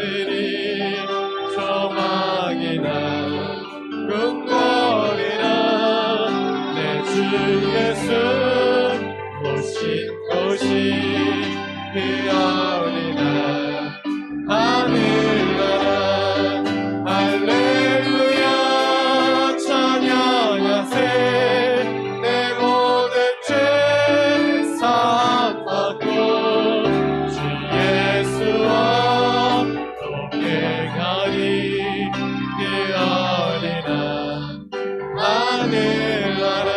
사람들이 조망이나 궁궐이나 내 주 예수 오신 곳이 되어오리라. 하늘나라 할렐루야 찬양하세. 내 모든 죄 사함받고 주 예수와 함께 가리 되어리라. 하늘나라.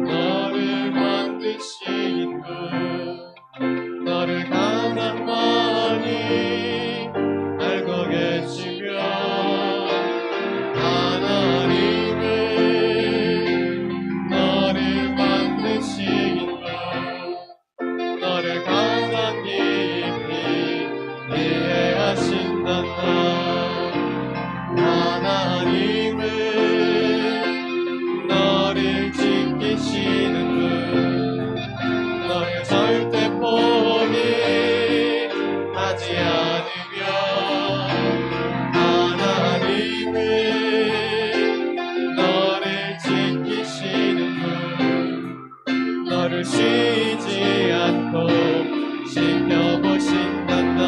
너를 만드신 분, 너를 가장 많이 알고 계시며, 하나님은 너를 만드신 분, 너를 가장 깊이 이해하신단다. 하나님은 너를 지키시는 분, 너를 절대 포기하지 않으며, 하나님은 너를 지키시는 분, 너를 쉬지 않고 지켜보신단다.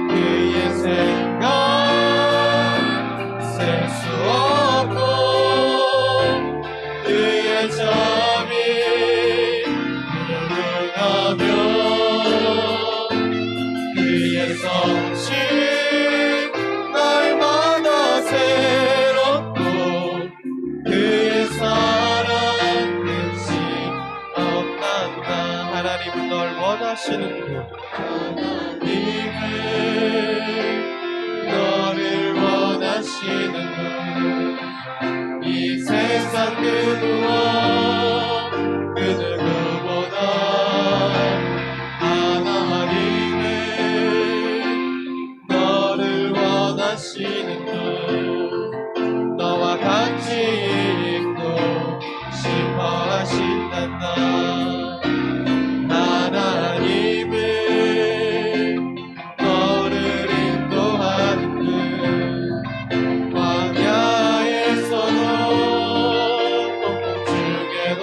그의 생각 셀 수 없고 그의 점이 무궁하며 그의 성실 날마다 새롭고 그의 사랑 끝이 없단다. 하나님은 널 원하시는 분, 하나님은 너를 원하시는 분, 이 세상 그 무엇 그 누구보다 하나님은 너를 원하시는 분, 너와 같이 있고 싶어 하신단다. 하나님은 너를 인도하는 분, 광야에서도 폭풍 중에도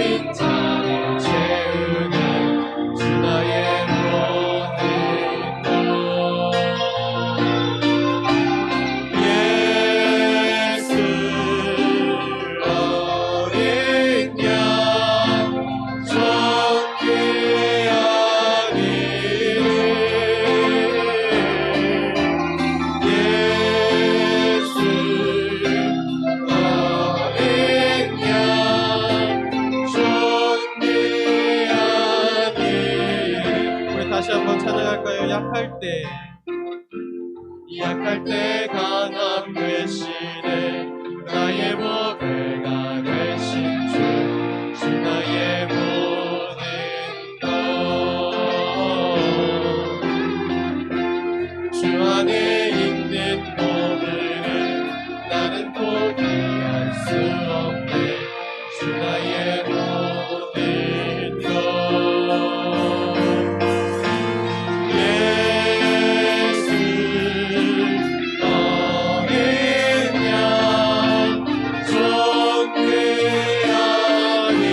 빈잔을 채우는 주 나의 모든 것 예수 어린 양 적게 아니 예수 어린 양 적게 아니 우리 다시 한번 찬양할까요? 약할 때 강함 되시네 나의 보배가 되신 주 나의 모든 것 주 안에 있는 모든 나는 포기할 수 없네 주 나의 모든 것 예수 어린 양 적게 아니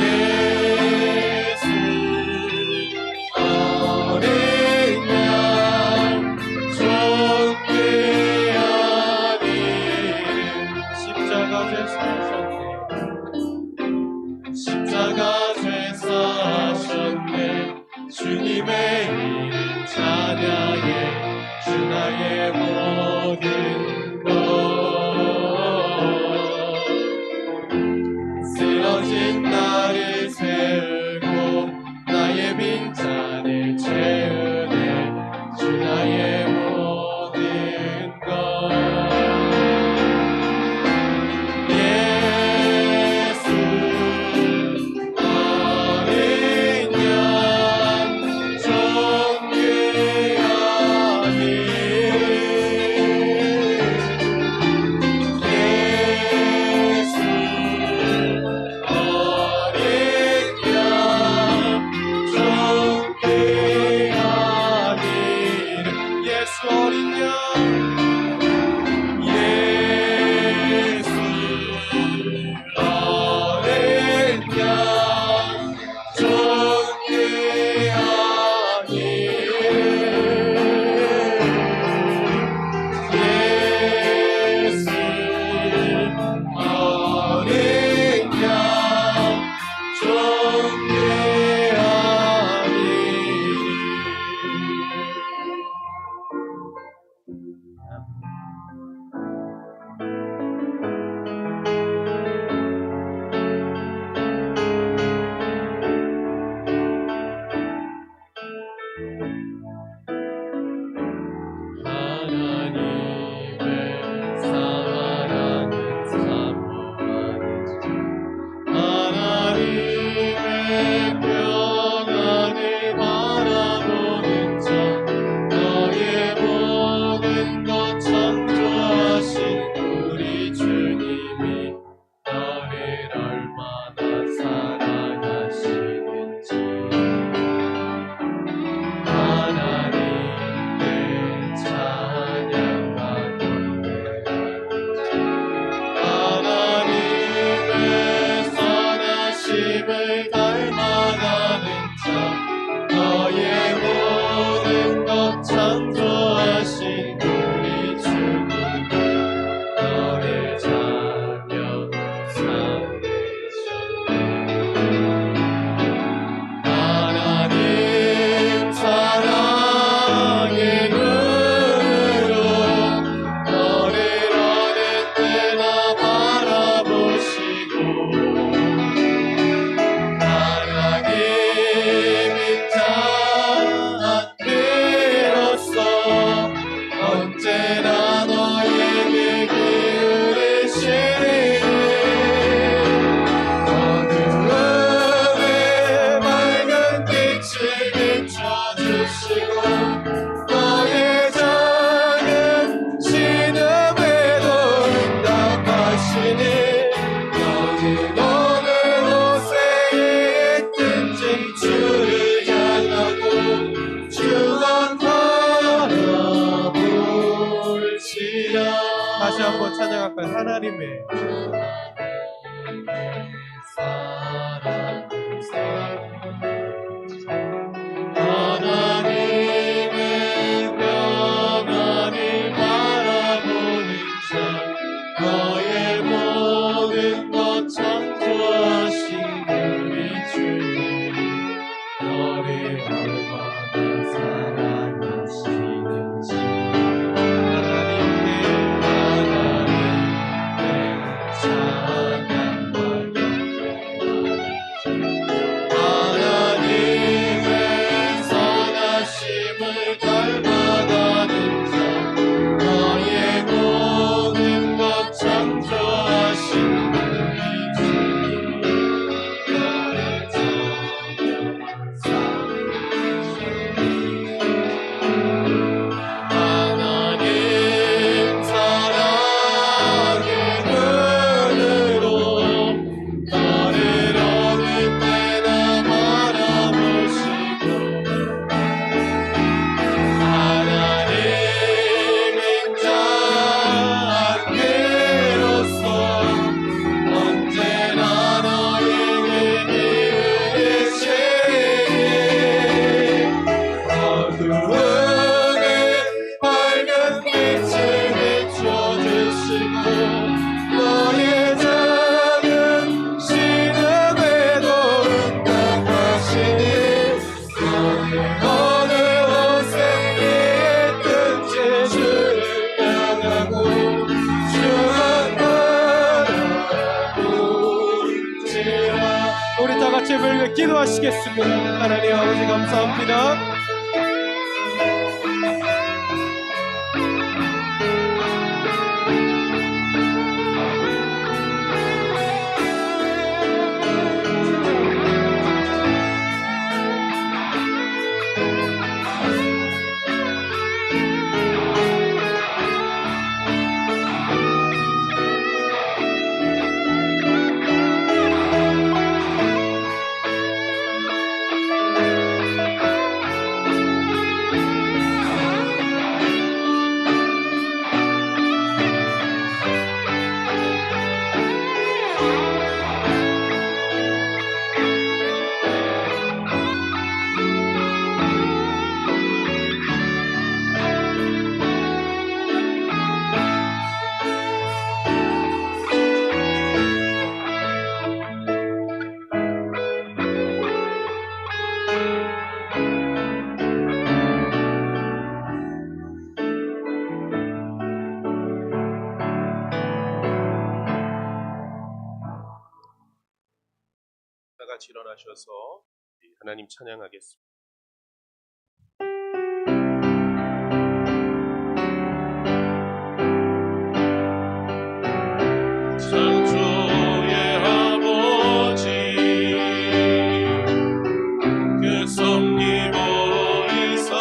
예수 어린 양 적게 아니 십자가 죄 사셨네 십자가 죄 사셨네 주님의 이름 찬양해 주 나의 모든 것 쓰러진 나를 세우고 나의 빈잔을 채우네 주 나의 모든 것 예수 어린 양 적게 아니 예수 어린 양 적게 아니 예수 어린 양 예수 어린 양 적게 아니 예수 어린 양 적게 아니 하나님의 사랑은 사모하고 하나님의 하나님의 평안을 바라보는 자 너의 모든 것 창조하신 우리 주님 너를 얼마나 사랑하시는지 하나님의 찬양과 하나님의 선하심을 닮아가는 자 너의 모든 것 창조하신 우리 주님 너를 찬양하사 하나님 사랑의 눈으로 너를 어느 때나 바라보시고 하나님은 자 안개로서 언제나 너희를 이루시니 어두움에 밝은 빛을 비춰주시고 너의 작은 신음에도 응답하시니 너의 어느 어생리에 뜬지 주를 향하고 주 안바라보지라. 우리 다 같이 불며 기도하시겠습니다. 하나님 아버지 감사합니다. 다 같이 일어나셔서 하나님 찬양하겠습니다. 창조의 아버지 그 섭리 보이사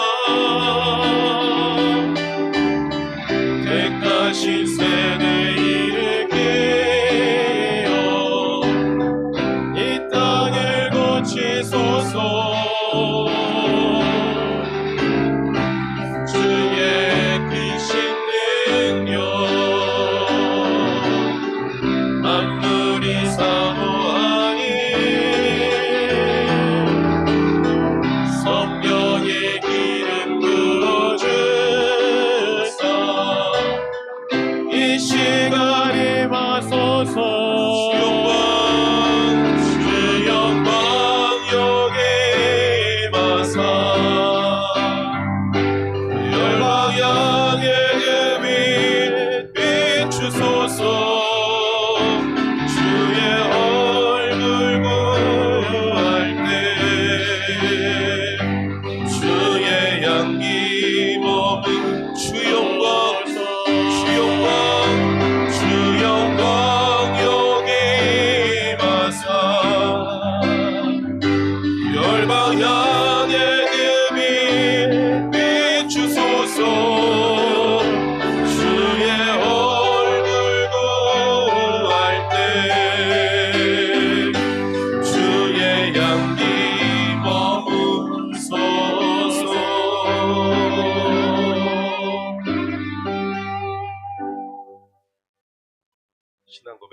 택하신 세대 일으키어 이 땅을 고치소서 주의 크신 능력 만물이 사모하니 성령의 기름 부어주사 이 시간에 마소서 주 영광 여기 마사 열방 향해 그 빛 비추소서 주의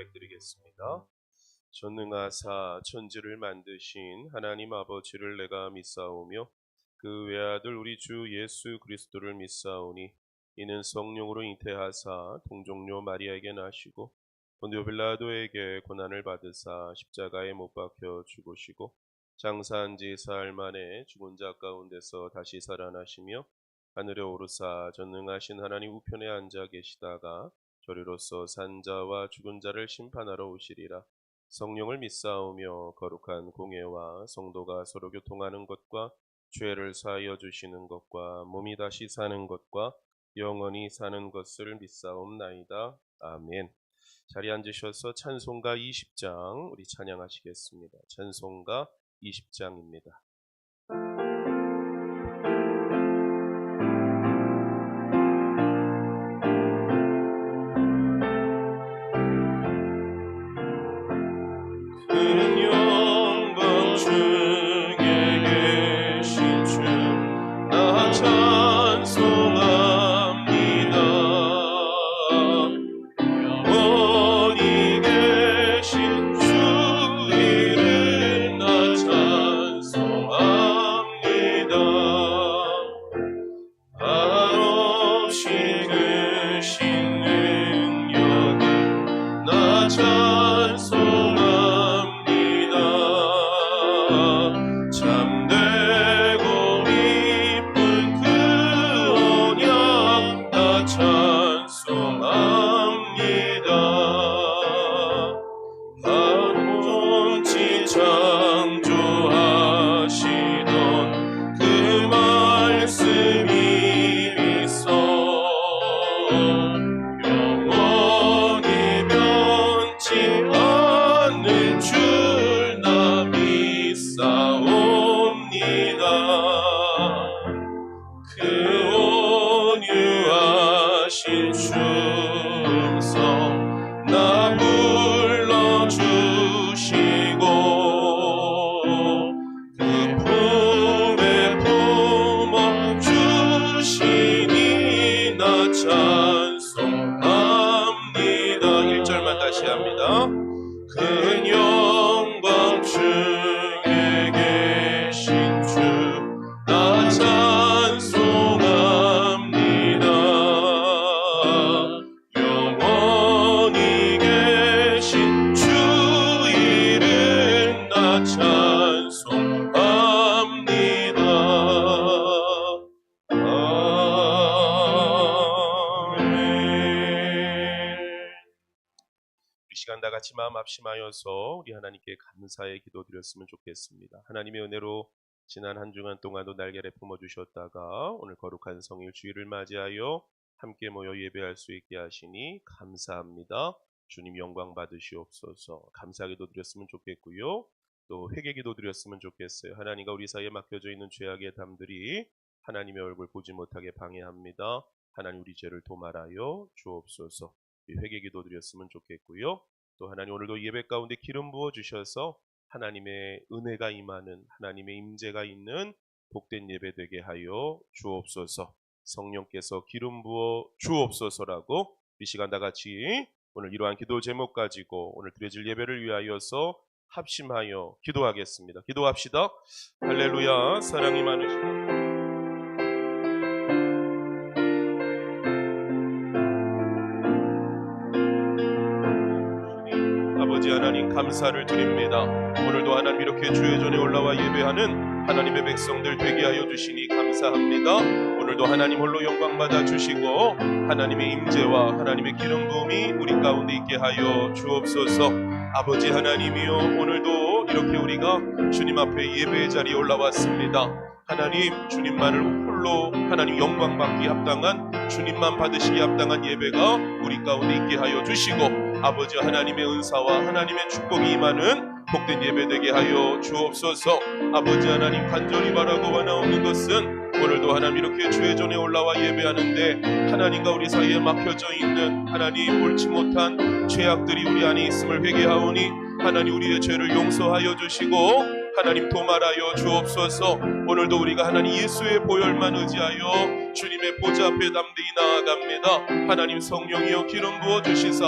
고백드리겠습니다. 전능하사 천지를 만드신 하나님 아버지를 내가 믿사오며 그 외아들 우리 주 예수 그리스도를 믿사오니 이는 성령으로 잉태하사 동정녀 마리아에게 나시고 본디오 빌라도에게 고난을 받으사 십자가에 못 박혀 죽으시고 장사한 지 사흘 만에 죽은 자 가운데서 다시 살아나시며 하늘에 오르사 전능하신 하나님 우편에 앉아 계시다가 저리로서 산자와 죽은 자를 심판하러 오시리라. 성령을 믿사오며 거룩한 공예와 성도가 서로 교통하는 것과 죄를 사하여 주시는 것과 몸이 다시 사는 것과 영원히 사는 것을 믿사옵나이다. 아멘. 자리에 앉으셔서 찬송가 20장 우리 찬양하시겠습니다. 찬송가 20장입니다. 큰 영광 중에 계신 주 나 찬송합니다. 영원히 계신 주 이름 나 찬송합니다. 한없이 크신 능력을 나 찬송합니다. 참되고 이쁜 그 언약 나 찬송합니다. 한없이 창조하시던 그 말씀이 있어 영원히 변치 않는 줄 나 믿사옵니다. 그 온유하신 충성 나 불러주시고 그 품에 품어 주시니 나 찬송합니다. 1절만 다시 합니다. 큰 영광 중에 계신 주 나 찬송합니다. 영원히 계신 주 이름 나 찬송합니다. 아멘. 이 시간 다 같이 마음 합심하여서 우리 하나님께 감사의 기도 드렸으면 좋겠습니다. 하나님의 은혜로 지난 한 주간 동안도 날개를 품어주셨다가 오늘 거룩한 성일 주일을 맞이하여 함께 모여 예배할 수 있게 하시니 감사합니다. 주님 영광 받으시옵소서. 감사 기도 드렸으면 좋겠고요. 또 회개 기도 드렸으면 좋겠어요. 하나님과 우리 사이에 막혀져 있는 죄악의 담들이 하나님의 얼굴 보지 못하게 방해합니다. 하나님 우리 죄를 도말하여 주옵소서. 회개 기도 드렸으면 좋겠고요. 또 하나님 오늘도 예배 가운데 기름 부어 주셔서 하나님의 은혜가 임하는 하나님의 임재가 있는 복된 예배 되게 하여 주옵소서. 성령께서 기름 부어 주옵소서라고 이 시간 다 같이 오늘 이러한 기도 제목 가지고 오늘 드려질 예배를 위하여서 합심하여 기도하겠습니다. 기도합시다. 할렐루야. 사랑이 많으시다. 아버지 하나님 감사를 드립니다. 오늘도 하나님 이렇게 주의 전에 올라와 예배하는 하나님의 백성들 되게 하여 주시니 감사합니다. 오늘도 하나님 홀로 영광 받아 주시고 하나님의 임재와 하나님의 기름 부음이 우리 가운데 있게 하여 주옵소서. 아버지 하나님이여 오늘도 이렇게 우리가 주님 앞에 예배의 자리에 올라왔습니다. 하나님 주님만을 홀로 하나님 영광 받기 합당한 주님만 받으시기 합당한 예배가 우리 가운데 있게 하여 주시고 아버지 하나님의 은사와 하나님의 축복이 임하는 복된 예배 되게 하여 주옵소서. 아버지 하나님 간절히 바라고 원하옵는 것은 오늘도 하나님 이렇게 주의 전에 올라와 예배하는데 하나님과 우리 사이에 막혀져 있는 하나님 옳지 못한 죄악들이 우리 안에 있음을 회개하오니 하나님 우리의 죄를 용서하여 주시고 하나님 도말하여 주옵소서. 오늘도 우리가 하나님 예수의 보혈만 의지하여 주님의 보좌 앞에 담대히 나아갑니다. 하나님 성령이여 기름 부어 주시사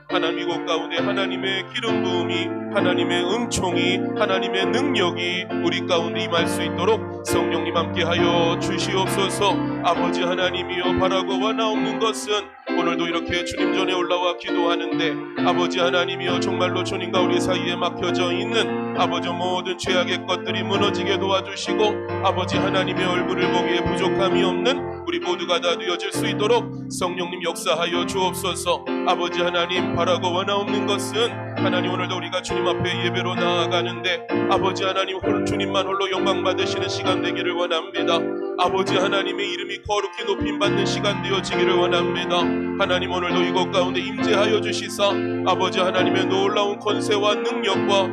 하나님 이곳 가운데 하나님의 기름 부음이, 하나님의 은총이, 하나님의 능력이 우리 가운데 임할 수 있도록 성령님 함께하여 주시옵소서. 아버지 하나님이여 바라고 원하옵는 것은 오늘도 이렇게 주님 전에 올라와 기도하는데 아버지 하나님이여 정말로 주님과 우리 사이에 막혀져 있는 아버지 모든 죄악의 것들이 무너지게 도와주시고 아버지 하나님의 얼굴을 보기에 부족함이 없는 우리 모두가 다 되어질 수 있도록 성령님 역사하여 주옵소서. 아버지 하나님 바라고 원하옵는 것은 하나님 오늘도 우리가 주님 앞에 예배로 나아가는데 아버지 하나님 주님만 홀로 영광 받으시는 시간 되기를 원합니다. 아버지 하나님의 이름이 거룩히 높임받는 시간 되어지기를 원합니다. 하나님 오늘도 이곳 가운데 임재하여 주시사 아버지 하나님의 놀라운 권세와 능력과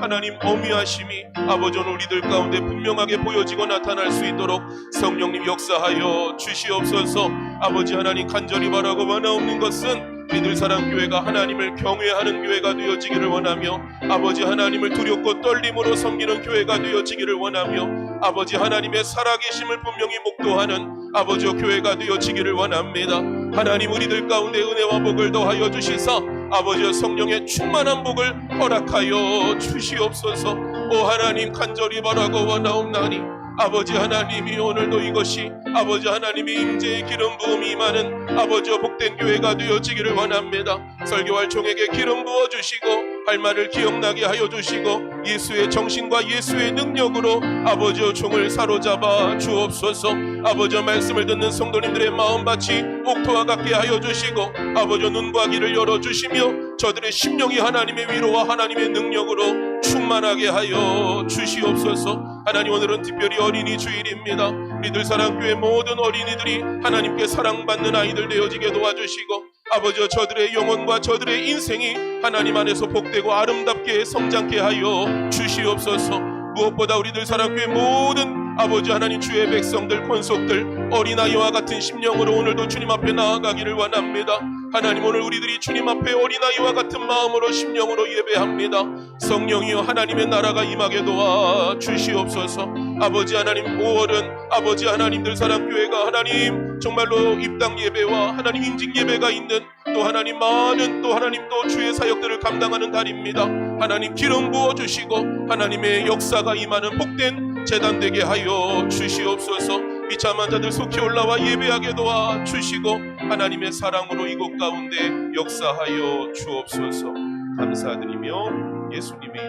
하나님 어미하심이 아버지 오늘 우리들 가운데 분명하게 보여지고 나타날 수 있도록 성령님 역사하여 주시옵소서. 아버지 하나님 간절히 바라고 원하옵는 것은 우리들 사랑교회가 하나님을 경외하는 교회가 되어지기를 원하며 아버지 하나님을 두렵고 떨림으로 섬기는 교회가 되어지기를 원하며 아버지 하나님의 살아계심을 분명히 목도하는 아버지 교회가 되어지기를 원합니다. 하나님 우리들 가운데 은혜와 복을 더하여 주시사 아버지 성령의 충만한 복을 허락하여 주시옵소서. 오 하나님 간절히 바라고 원하옵나니 아버지 하나님이 오늘도 이것이 아버지 하나님의 임재의 기름 부음이 임하는 아버지 복된 교회가 되어지기를 원합니다. 설교할 종에게 기름 부어주시고 할 말을 기억나게 하여 주시고 예수의 정신과 예수의 능력으로 아버지 종을 사로잡아 주옵소서. 아버지 말씀을 듣는 성도님들의 마음밭이 옥토와 같게 하여 주시고 아버지 눈과 귀를 열어주시며 저들의 심령이 하나님의 위로와 하나님의 능력으로 충만하게 하여 주시옵소서. 하나님 오늘은 특별히 어린이 주일입니다. 우리들 사랑교회 모든 어린이들이 하나님께 사랑받는 아이들 되어지게 도와주시고 아버지 저들의 영혼과 저들의 인생이 하나님 안에서 복되고 아름답게 성장케 하여 주시옵소서. 무엇보다 우리들 사랑교회 모든 아버지 하나님 주의 백성들 권속들 어린아이와 같은 심령으로 오늘도 주님 앞에 나아가기를 원합니다. 하나님 오늘 우리들이 주님 앞에 어린아이와 같은 마음으로 심령으로 예배합니다. 성령이여 하나님의 나라가 임하게 도와 주시옵소서. 아버지 하나님 5월은 아버지 하나님들 사랑교회가 하나님 정말로 입당 예배와 하나님 인직 예배가 있는 또 하나님 많은 또 하나님 또 주의 사역들을 감당하는 달입니다. 하나님 기름 부어주시고 하나님의 역사가 임하는 복된 제단 되게 하여 주시옵소서. 비참한 자들 속히 올라와 예배하게 도와 주시고 하나님의 사랑으로 이곳 가운데 역사하여 주옵소서. 감사드리며 예수님의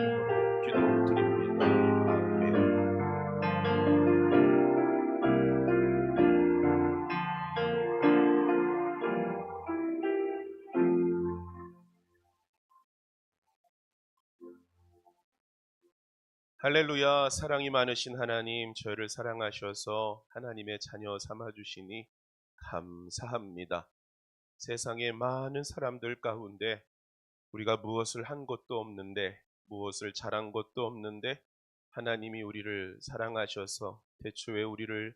이름으로 기도드립니다. 아멘. 할렐루야. 사랑이 많으신 하나님, 저희를 사랑하셔서 하나님의 자녀 삼아주시니 감사합니다. 세상의 많은 사람들 가운데 우리가 무엇을 한 것도 없는데 무엇을 잘한 것도 없는데 하나님이 우리를 사랑하셔서 태초에 우리를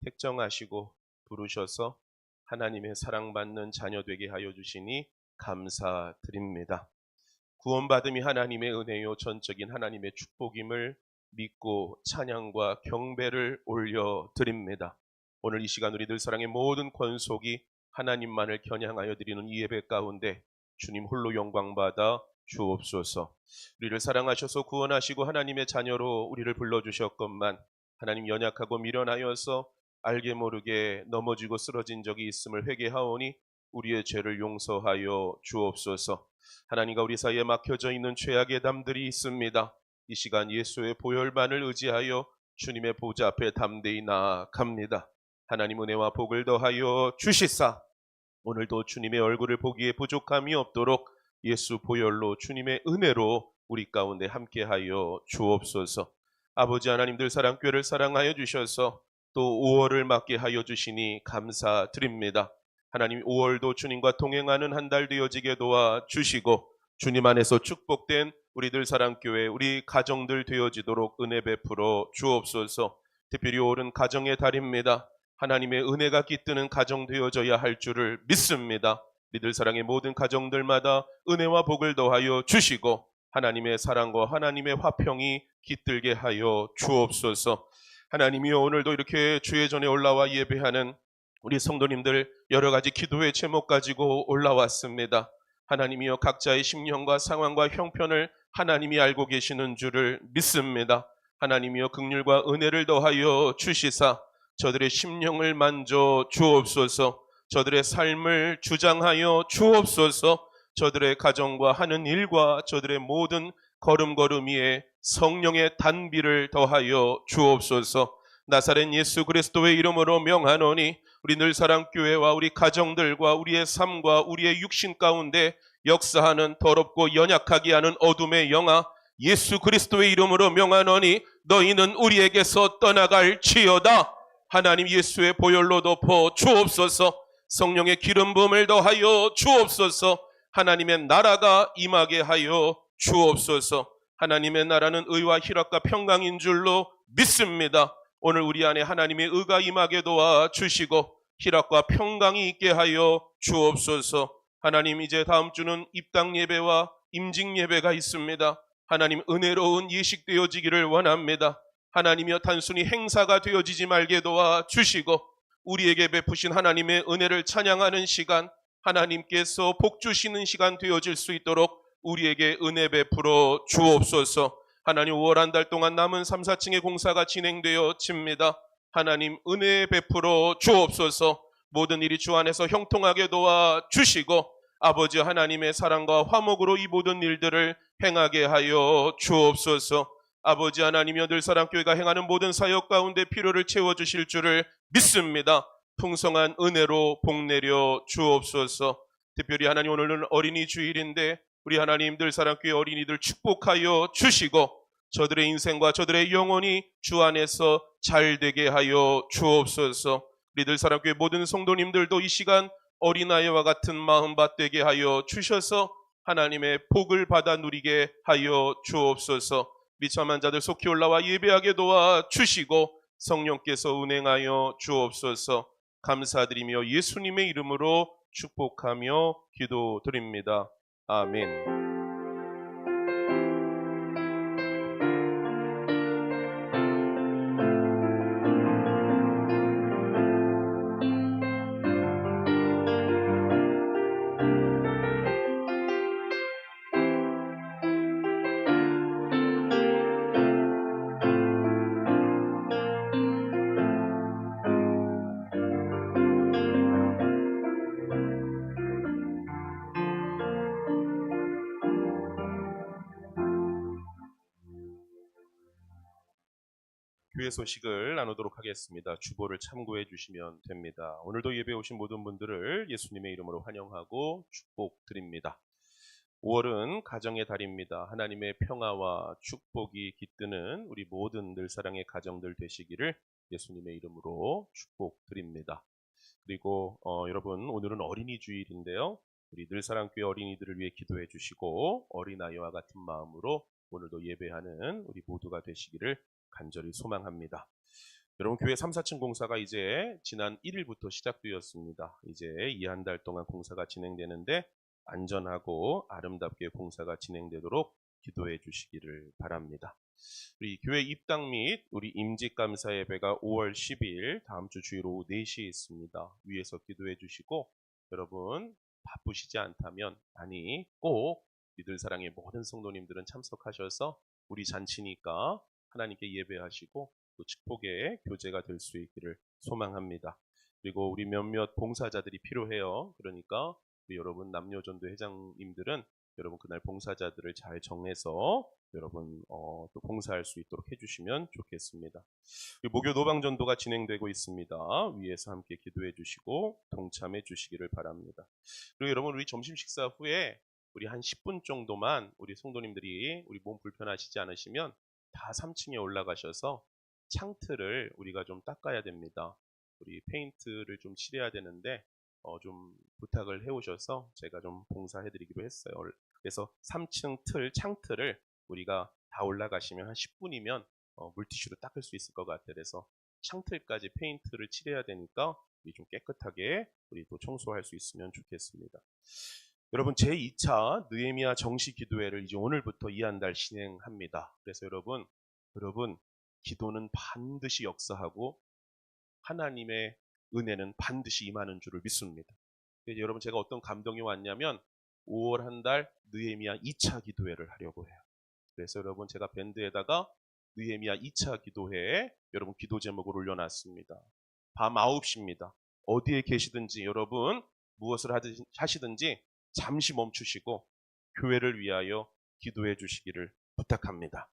택정하시고 부르셔서 하나님의 사랑받는 자녀 되게 하여 주시니 감사드립니다. 구원받음이 하나님의 은혜요 전적인 하나님의 축복임을 믿고 찬양과 경배를 올려드립니다. 오늘 이 시간 우리들 사랑의 모든 권속이 하나님만을 겨냥하여 드리는 이 예배 가운데 주님 홀로 영광받아 주옵소서. 우리를 사랑하셔서 구원하시고 하나님의 자녀로 우리를 불러주셨건만 하나님 연약하고 미련하여서 알게 모르게 넘어지고 쓰러진 적이 있음을 회개하오니 우리의 죄를 용서하여 주옵소서. 하나님과 우리 사이에 막혀져 있는 죄악의 담들이 있습니다. 이 시간 예수의 보혈만을 의지하여 주님의 보좌 앞에 담대히 나아갑니다. 하나님 은혜와 복을 더하여 주시사 오늘도 주님의 얼굴을 보기에 부족함이 없도록 예수 보혈로 주님의 은혜로 우리 가운데 함께하여 주옵소서. 아버지 하나님들 사랑교회를 사랑하여 주셔서 또 5월을 맞게 하여 주시니 감사드립니다. 하나님 5월도 주님과 동행하는 한 달 되어지게 도와주시고 주님 안에서 축복된 우리들 사랑교회 우리 가정들 되어지도록 은혜 베풀어 주옵소서. 특별히 5월은 가정의 달입니다. 하나님의 은혜가 깃드는 가정 되어져야 할 줄을 믿습니다. 우리들 사랑의 모든 가정들마다 은혜와 복을 더하여 주시고 하나님의 사랑과 하나님의 화평이 깃들게 하여 주옵소서. 하나님이여, 오늘도 이렇게 주의 전에 올라와 예배하는 우리 성도님들 여러 가지 기도의 제목 가지고 올라왔습니다. 하나님이여, 각자의 심령과 상황과 형편을 하나님이 알고 계시는 줄을 믿습니다. 하나님이여, 긍휼과 은혜를 더하여 주시사 저들의 심령을 만져 주옵소서. 저들의 삶을 주장하여 주옵소서. 저들의 가정과 하는 일과 저들의 모든 걸음걸음 위에 성령의 단비를 더하여 주옵소서. 나사렛 예수 그리스도의 이름으로 명하노니 우리 늘사랑교회와 우리 가정들과 우리의 삶과 우리의 육신 가운데 역사하는 더럽고 연약하게 하는 어둠의 영아 예수 그리스도의 이름으로 명하노니 너희는 우리에게서 떠나갈지어다. 하나님 예수의 보혈로 덮어 주옵소서. 성령의 기름 부음을 더하여 주옵소서. 하나님의 나라가 임하게 하여 주옵소서. 하나님의 나라는 의와 희락과 평강인 줄로 믿습니다. 오늘 우리 안에 하나님의 의가 임하게 도와주시고 희락과 평강이 있게 하여 주옵소서. 하나님, 이제 다음 주는 입당 예배와 임직 예배가 있습니다. 하나님, 은혜로운 예식되어지기를 원합니다. 하나님이여, 단순히 행사가 되어지지 말게 도와주시고 우리에게 베푸신 하나님의 은혜를 찬양하는 시간, 하나님께서 복 주시는 시간 되어질 수 있도록 우리에게 은혜 베풀어 주옵소서. 하나님, 5월 한 달 동안 남은 3, 4층의 공사가 진행되어집니다. 하나님, 은혜 베풀어 주옵소서. 모든 일이 주 안에서 형통하게 도와주시고 아버지 하나님의 사랑과 화목으로 이 모든 일들을 행하게 하여 주옵소서. 아버지 하나님이여, 늘사랑교회가 행하는 모든 사역 가운데 필요를 채워주실 줄을 믿습니다. 풍성한 은혜로 복내려 주옵소서. 특별히 하나님, 오늘은 어린이 주일인데 우리 하나님 늘사랑교회 어린이들 축복하여 주시고 저들의 인생과 저들의 영혼이 주 안에서 잘되게 하여 주옵소서. 우리 늘사랑교회 모든 성도님들도 이 시간 어린아이와 같은 마음 받되게 하여 주셔서 하나님의 복을 받아 누리게 하여 주옵소서. 비참한 자들 속히 올라와 예배하게 도와주시고 성령께서 운행하여 주옵소서. 감사드리며 예수님의 이름으로 축복하며 기도드립니다. 아멘. 교회 소식을 나누도록 하겠습니다. 주보를 참고해 주시면 됩니다. 오늘도 예배에 오신 모든 분들을 예수님의 이름으로 환영하고 축복드립니다. 5월은 가정의 달입니다. 하나님의 평화와 축복이 깃드는 우리 모든 늘사랑의 가정들 되시기를 예수님의 이름으로 축복드립니다. 그리고 여러분, 오늘은 어린이 주일인데요. 우리 늘사랑교회 어린이들을 위해 기도해 주시고 어린아이와 같은 마음으로 오늘도 예배하는 우리 모두가 되시기를 간절히 소망합니다. 여러분, 교회 3, 4층 공사가 이제 지난 1일부터 시작되었습니다. 이제 이 한 달 동안 공사가 진행되는데 안전하고 아름답게 공사가 진행되도록 기도해 주시기를 바랍니다. 우리 교회 입당 및 우리 임직감사 예배가 5월 10일 다음 주 주일 오후 4시에 있습니다. 위에서 기도해 주시고 여러분 바쁘시지 않다면 꼭 늘사랑의 모든 성도님들은 참석하셔서 우리 잔치니까 하나님께 예배하시고 또 축복의 교제가 될 수 있기를 소망합니다. 그리고 우리 몇몇 봉사자들이 필요해요. 그러니까 우리 여러분 남녀전도 회장님들은 여러분 그날 봉사자들을 잘 정해서 여러분 또 봉사할 수 있도록 해주시면 좋겠습니다. 목요 노방전도가 진행되고 있습니다. 위에서 함께 기도해 주시고 동참해 주시기를 바랍니다. 그리고 여러분, 우리 점심 식사 후에 우리 한 10분 정도만 우리 성도님들이 우리 몸 불편하시지 않으시면 다 3층에 올라가셔서 창틀을 우리가 좀 닦아야 됩니다. 우리 페인트를 좀 칠해야 되는데 좀 부탁을 해오셔서 제가 좀 봉사해드리기로 했어요. 그래서 3층 창틀을 우리가 다 올라가시면 한 10분이면 물티슈로 닦을 수 있을 것 같아요. 그래서 창틀까지 페인트를 칠해야 되니까 우리 좀 깨끗하게 우리 또 청소할 수 있으면 좋겠습니다. 여러분 제2차 느헤미야 정시 기도회를 이제 오늘부터 이 한 달 진행합니다. 그래서 여러분 기도는 반드시 역사하고 하나님의 은혜는 반드시 임하는 줄을 믿습니다. 그래서 여러분 제가 어떤 감동이 왔냐면 5월 한 달 느헤미야 2차 기도회를 하려고 해요. 그래서 여러분 제가 밴드에다가 느헤미야 2차 기도회에 여러분 기도 제목을 올려놨습니다. 밤 9시입니다. 어디에 계시든지 여러분 무엇을 하시든지 잠시 멈추시고 교회를 위하여 기도해 주시기를 부탁합니다.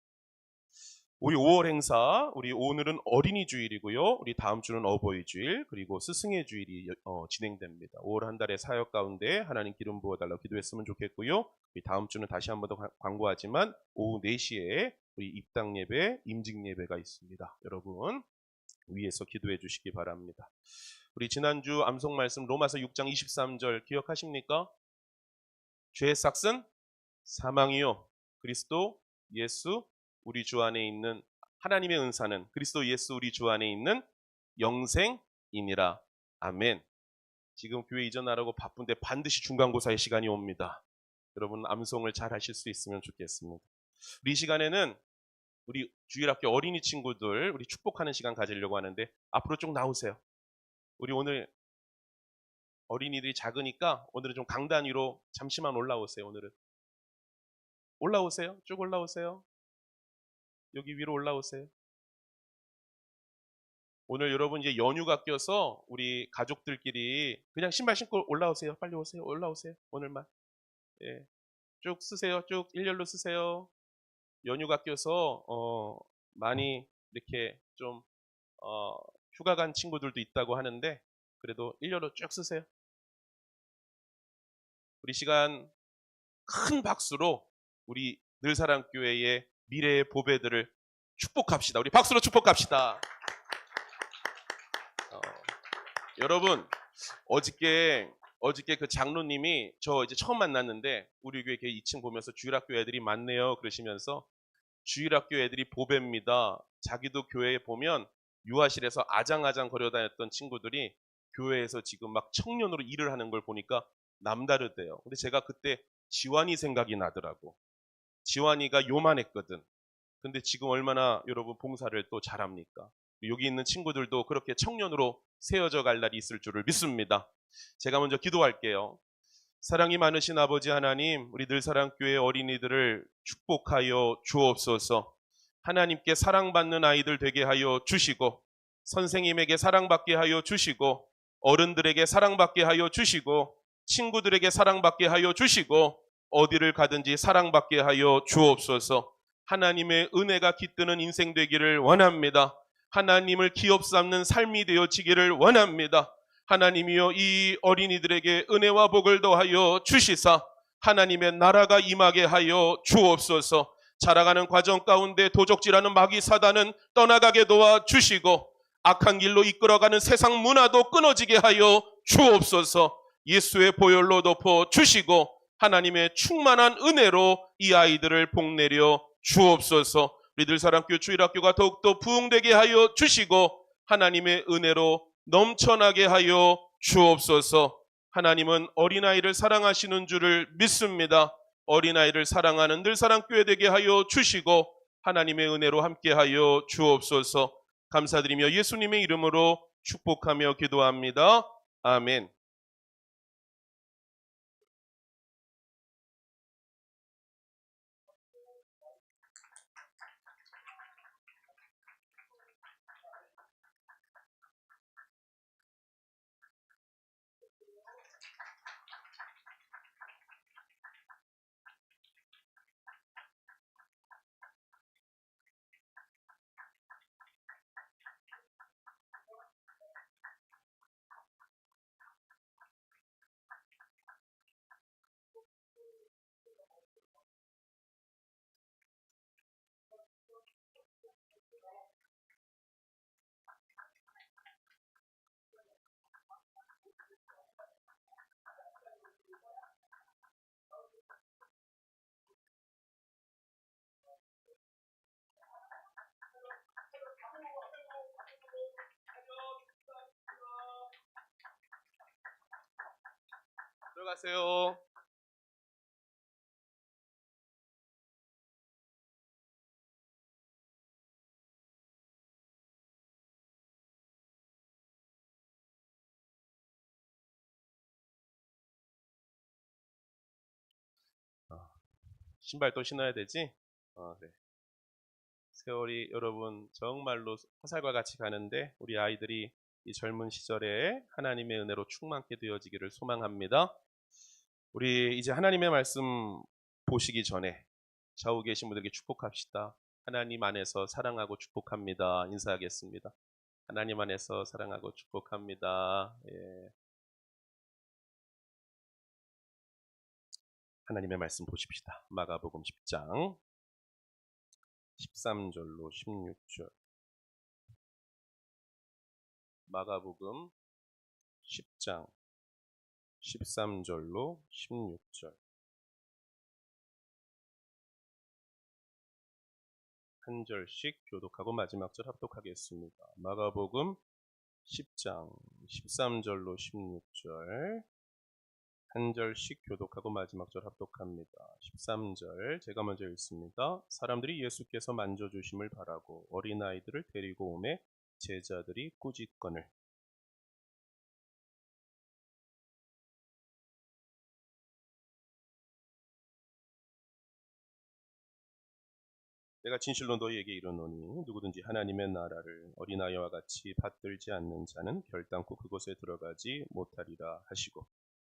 우리 5월 행사, 우리 오늘은 어린이 주일이고요. 우리 다음 주는 어버이 주일, 그리고 스승의 주일이 진행됩니다. 5월 한 달의 사역 가운데 하나님 기름 부어달라고 기도했으면 좋겠고요. 우리 다음 주는 다시 한 번 더 광고하지만 오후 4시에 우리 입당 예배, 임직 예배가 있습니다. 여러분 위에서 기도해 주시기 바랍니다. 우리 지난주 암송 말씀 로마서 6장 23절 기억하십니까? 죄의 삭은 사망이요 그리스도 예수 우리 주 안에 있는 하나님의 은사는 그리스도 예수 우리 주 안에 있는 영생이니라. 아멘. 지금 교회 이전하라고 바쁜데 반드시 중간고사의 시간이 옵니다. 여러분 암송을 잘 하실 수 있으면 좋겠습니다. 우리 이 시간에는 우리 주일학교 어린이 친구들 우리 축복하는 시간 가지려고 하는데 앞으로 쭉 나오세요. 우리 오늘 어린이들이 작으니까 오늘은 좀 강단 위로 잠시만 올라오세요. 오늘은 올라오세요. 쭉 올라오세요. 여기 위로 올라오세요. 오늘 여러분 이제 연휴가 껴서 우리 가족들끼리 그냥 신발 신고 올라오세요. 빨리 오세요. 올라오세요. 오늘만. 예. 쭉 쓰세요. 쭉 일렬로 쓰세요. 연휴가 껴서 많이 이렇게 좀 휴가 간 친구들도 있다고 하는데 그래도 일렬로 쭉 쓰세요. 우리 시간 큰 박수로 우리 늘사랑교회의 미래의 보배들을 축복합시다. 우리 박수로 축복합시다. 여러분 어저께 그 장로님이 저 이제 처음 만났는데 우리 교회 2층 보면서 주일학교 애들이 많네요 그러시면서 주일학교 애들이 보배입니다. 자기도 교회에 보면 유아실에서 아장아장 거려다녔던 친구들이 교회에서 지금 막 청년으로 일을 하는 걸 보니까 남다르대요. 근데 제가 그때 지환이 생각이 나더라고. 지환이가 요만했거든. 근데 지금 얼마나 여러분 봉사를 또 잘합니까? 여기 있는 친구들도 그렇게 청년으로 세워져 갈 날이 있을 줄을 믿습니다. 제가 먼저 기도할게요. 사랑이 많으신 아버지 하나님, 우리 늘사랑교회 어린이들을 축복하여 주옵소서. 하나님께 사랑받는 아이들 되게 하여 주시고 선생님에게 사랑받게 하여 주시고 어른들에게 사랑받게 하여 주시고 친구들에게 사랑받게 하여 주시고 어디를 가든지 사랑받게 하여 주옵소서. 하나님의 은혜가 깃드는 인생 되기를 원합니다. 하나님을 기업 삼는 삶이 되어지기를 원합니다. 하나님이여 이 어린이들에게 은혜와 복을 더하여 주시사 하나님의 나라가 임하게 하여 주옵소서. 자라가는 과정 가운데 도적질하는 마귀 사단은 떠나가게 도와주시고 악한 길로 이끌어가는 세상 문화도 끊어지게 하여 주옵소서. 예수의 보혈로 덮어 주시고 하나님의 충만한 은혜로 이 아이들을 복내려 주옵소서. 우리들 사랑교회 주일학교가 더욱더 부흥되게 하여 주시고 하나님의 은혜로 넘쳐나게 하여 주옵소서. 하나님은 어린아이를 사랑하시는 줄을 믿습니다. 어린아이를 사랑하는 늘사랑교회 되게 하여 주시고 하나님의 은혜로 함께 하여 주옵소서. 감사드리며 예수님의 이름으로 축복하며 기도합니다. 아멘. 들어가세요. 신발 또 신어야 되지? 그래. 세월이 여러분 정말로 화살과 같이 가는데 우리 아이들이 이 젊은 시절에 하나님의 은혜로 충만케 되어지기를 소망합니다. 우리 이제 하나님의 말씀 보시기 전에 좌우 계신 분들에게 축복합시다. 하나님 안에서 사랑하고 축복합니다. 인사하겠습니다. 하나님 안에서 사랑하고 축복합니다. 예. 하나님의 말씀 보십시다. 마가복음 10장 13절로 16절. 마가복음 10장 13절로 16절. 한 절씩 교독하고 마지막 절 합독하겠습니다. 마가복음 10장 13절로 16절. 한 절씩 교독하고 마지막 절 합독합니다. 13절 제가 먼저 읽습니다. 사람들이 예수께서 만져주심을 바라고 어린아이들을 데리고 오매 제자들이 꾸짖거늘. 내가 진실로 너희에게 이르노니 누구든지 하나님의 나라를 어린아이와 같이 받들지 않는 자는 결단코 그곳에 들어가지 못하리라 하시고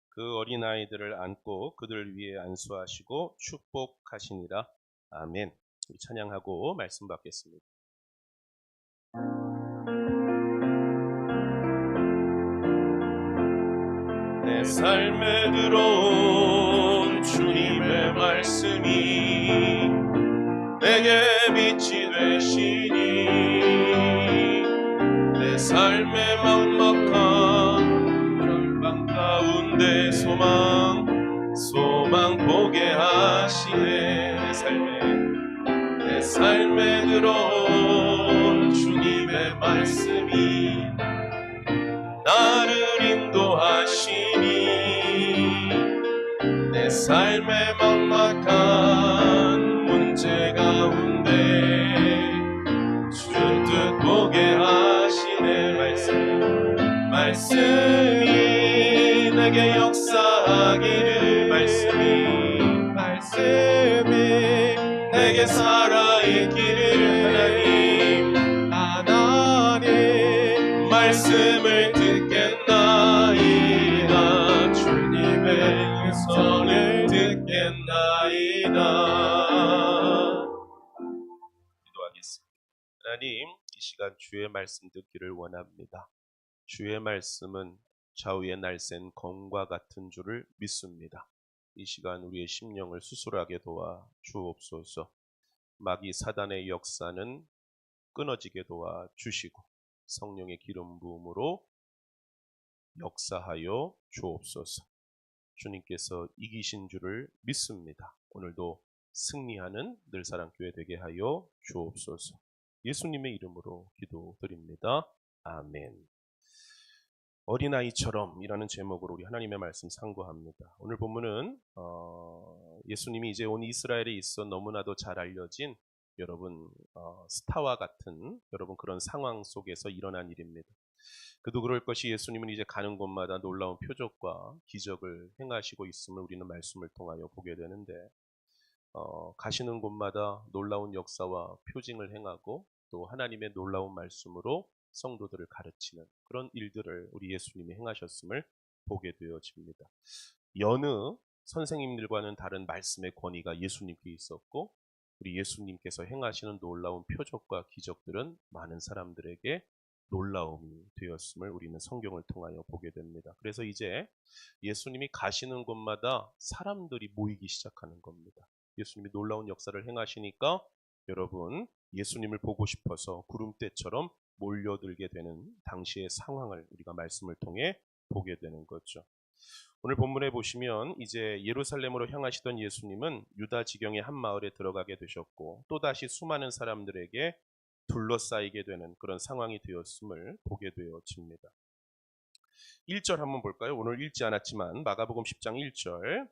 그 어린아이들을 안고 그들 위에 안수하시고 축복하시니라. 아멘. 우리 찬양하고 말씀 받겠습니다. 내 삶에 들어온 주님의 말씀이 내게 빛이 되시니 내 삶의 막막한 절망 가운데 소망 보게 하시네. 내 삶에 들어온 주님의 말씀이 나를 인도하시니 내 삶의 막막한 문제 가운데 주 뜻 보게 하시네. 말씀이 내게 역사하기를 말씀이 내게 살아있기를 하나님 말씀을 듣겠나이다. 주님의 손을 듣겠나이다. 기도하겠습니다. 하나님, 이 시간 주의 말씀 듣기를 원합니다. 주의 말씀은 좌우의 날쌘 검과 같은 줄을 믿습니다. 이 시간 우리의 심령을 수술하게 도와 주옵소서. 마귀 사단의 역사는 끊어지게 도와 주시고 성령의 기름 부음으로 역사하여 주옵소서. 주님께서 이기신 줄을 믿습니다. 오늘도 승리하는 늘사랑교회 되게 하여 주옵소서. 예수님의 이름으로 기도드립니다. 아멘. 어린아이처럼 이라는 제목으로 우리 하나님의 말씀 상고합니다. 오늘 본문은 예수님이 이제 온 이스라엘에 있어 너무나도 잘 알려진 여러분 스타와 같은 여러분 그런 상황 속에서 일어난 일입니다. 그도 그럴 것이 예수님은 이제 가는 곳마다 놀라운 표적과 기적을 행하시고 있음을 우리는 말씀을 통하여 보게 되는데 가시는 곳마다 놀라운 역사와 표징을 행하고 또 하나님의 놀라운 말씀으로 성도들을 가르치는 그런 일들을 우리 예수님이 행하셨음을 보게 되어집니다. 여느 선생님들과는 다른 말씀의 권위가 예수님께 있었고 우리 예수님께서 행하시는 놀라운 표적과 기적들은 많은 사람들에게 놀라움이 되었음을 우리는 성경을 통하여 보게 됩니다. 그래서 이제 예수님이 가시는 곳마다 사람들이 모이기 시작하는 겁니다. 예수님이 놀라운 역사를 행하시니까 여러분 예수님을 보고 싶어서 구름대처럼 몰려들게 되는 당시의 상황을 우리가 말씀을 통해 보게 되는 거죠. 오늘 본문에 보시면 이제 예루살렘으로 향하시던 예수님은 유다 지경의 한 마을에 들어가게 되셨고 또다시 수많은 사람들에게 둘러싸이게 되는 그런 상황이 되었음을 보게 되어집니다. 1절 한번 볼까요? 오늘 읽지 않았지만 마가복음 10장 1절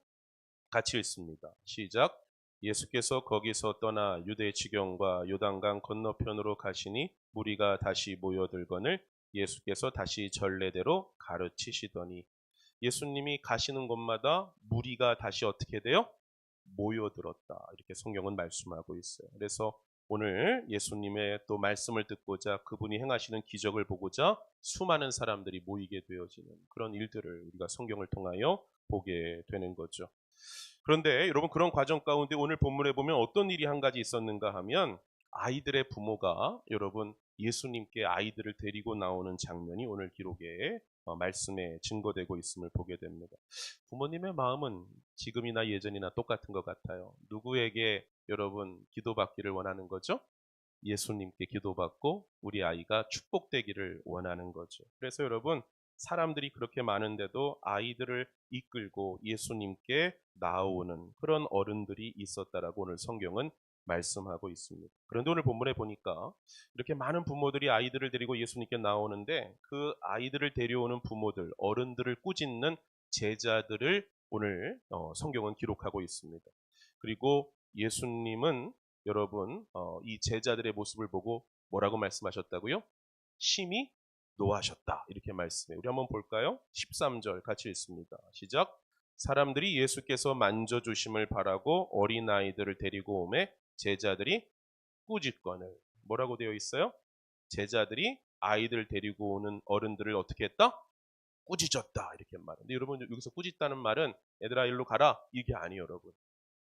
같이 읽습니다. 시작. 예수께서 거기서 떠나 유대 지경과 요단강 건너편으로 가시니 무리가 다시 모여들거늘 예수께서 다시 전례대로 가르치시더니 예수님이 가시는 곳마다 무리가 다시 어떻게 돼요? 모여들었다. 이렇게 성경은 말씀하고 있어요. 그래서 오늘 예수님의 또 말씀을 듣고자 그분이 행하시는 기적을 보고자 수많은 사람들이 모이게 되어지는 그런 일들을 우리가 성경을 통하여 보게 되는 거죠. 그런데 여러분 그런 과정 가운데 오늘 본문에 보면 어떤 일이 한 가지 있었는가 하면 아이들의 부모가 여러분 예수님께 아이들을 데리고 나오는 장면이 오늘 기록에 말씀에 증거되고 있음을 보게 됩니다. 부모님의 마음은 지금이나 예전이나 똑같은 것 같아요. 누구에게 여러분 기도받기를 원하는 거죠? 예수님께 기도받고 우리 아이가 축복되기를 원하는 거죠. 그래서 여러분 사람들이 그렇게 많은데도 아이들을 이끌고 예수님께 나오는 그런 어른들이 있었다라고 오늘 성경은 말씀하고 있습니다. 그런데 오늘 본문에 보니까 이렇게 많은 부모들이 아이들을 데리고 예수님께 나오는데 그 아이들을 데려오는 부모들, 어른들을 꾸짖는 제자들을 오늘 성경은 기록하고 있습니다. 그리고 예수님은 여러분 이 제자들의 모습을 보고 뭐라고 말씀하셨다고요? 심히 노하셨다. 이렇게 말씀해요. 우리 한번 볼까요? 13절 같이 읽습니다. 시작. 사람들이 예수께서 만져주심을 바라고 어린아이들을 데리고 오매 제자들이 꾸짖거늘. 뭐라고 되어 있어요? 제자들이 아이들 데리고 오는 어른들을 어떻게 했다? 꾸짖었다. 이렇게 말해요. 근데 여러분 여기서 꾸짖다는 말은 얘들아 일로 가라. 이게 아니에요 여러분.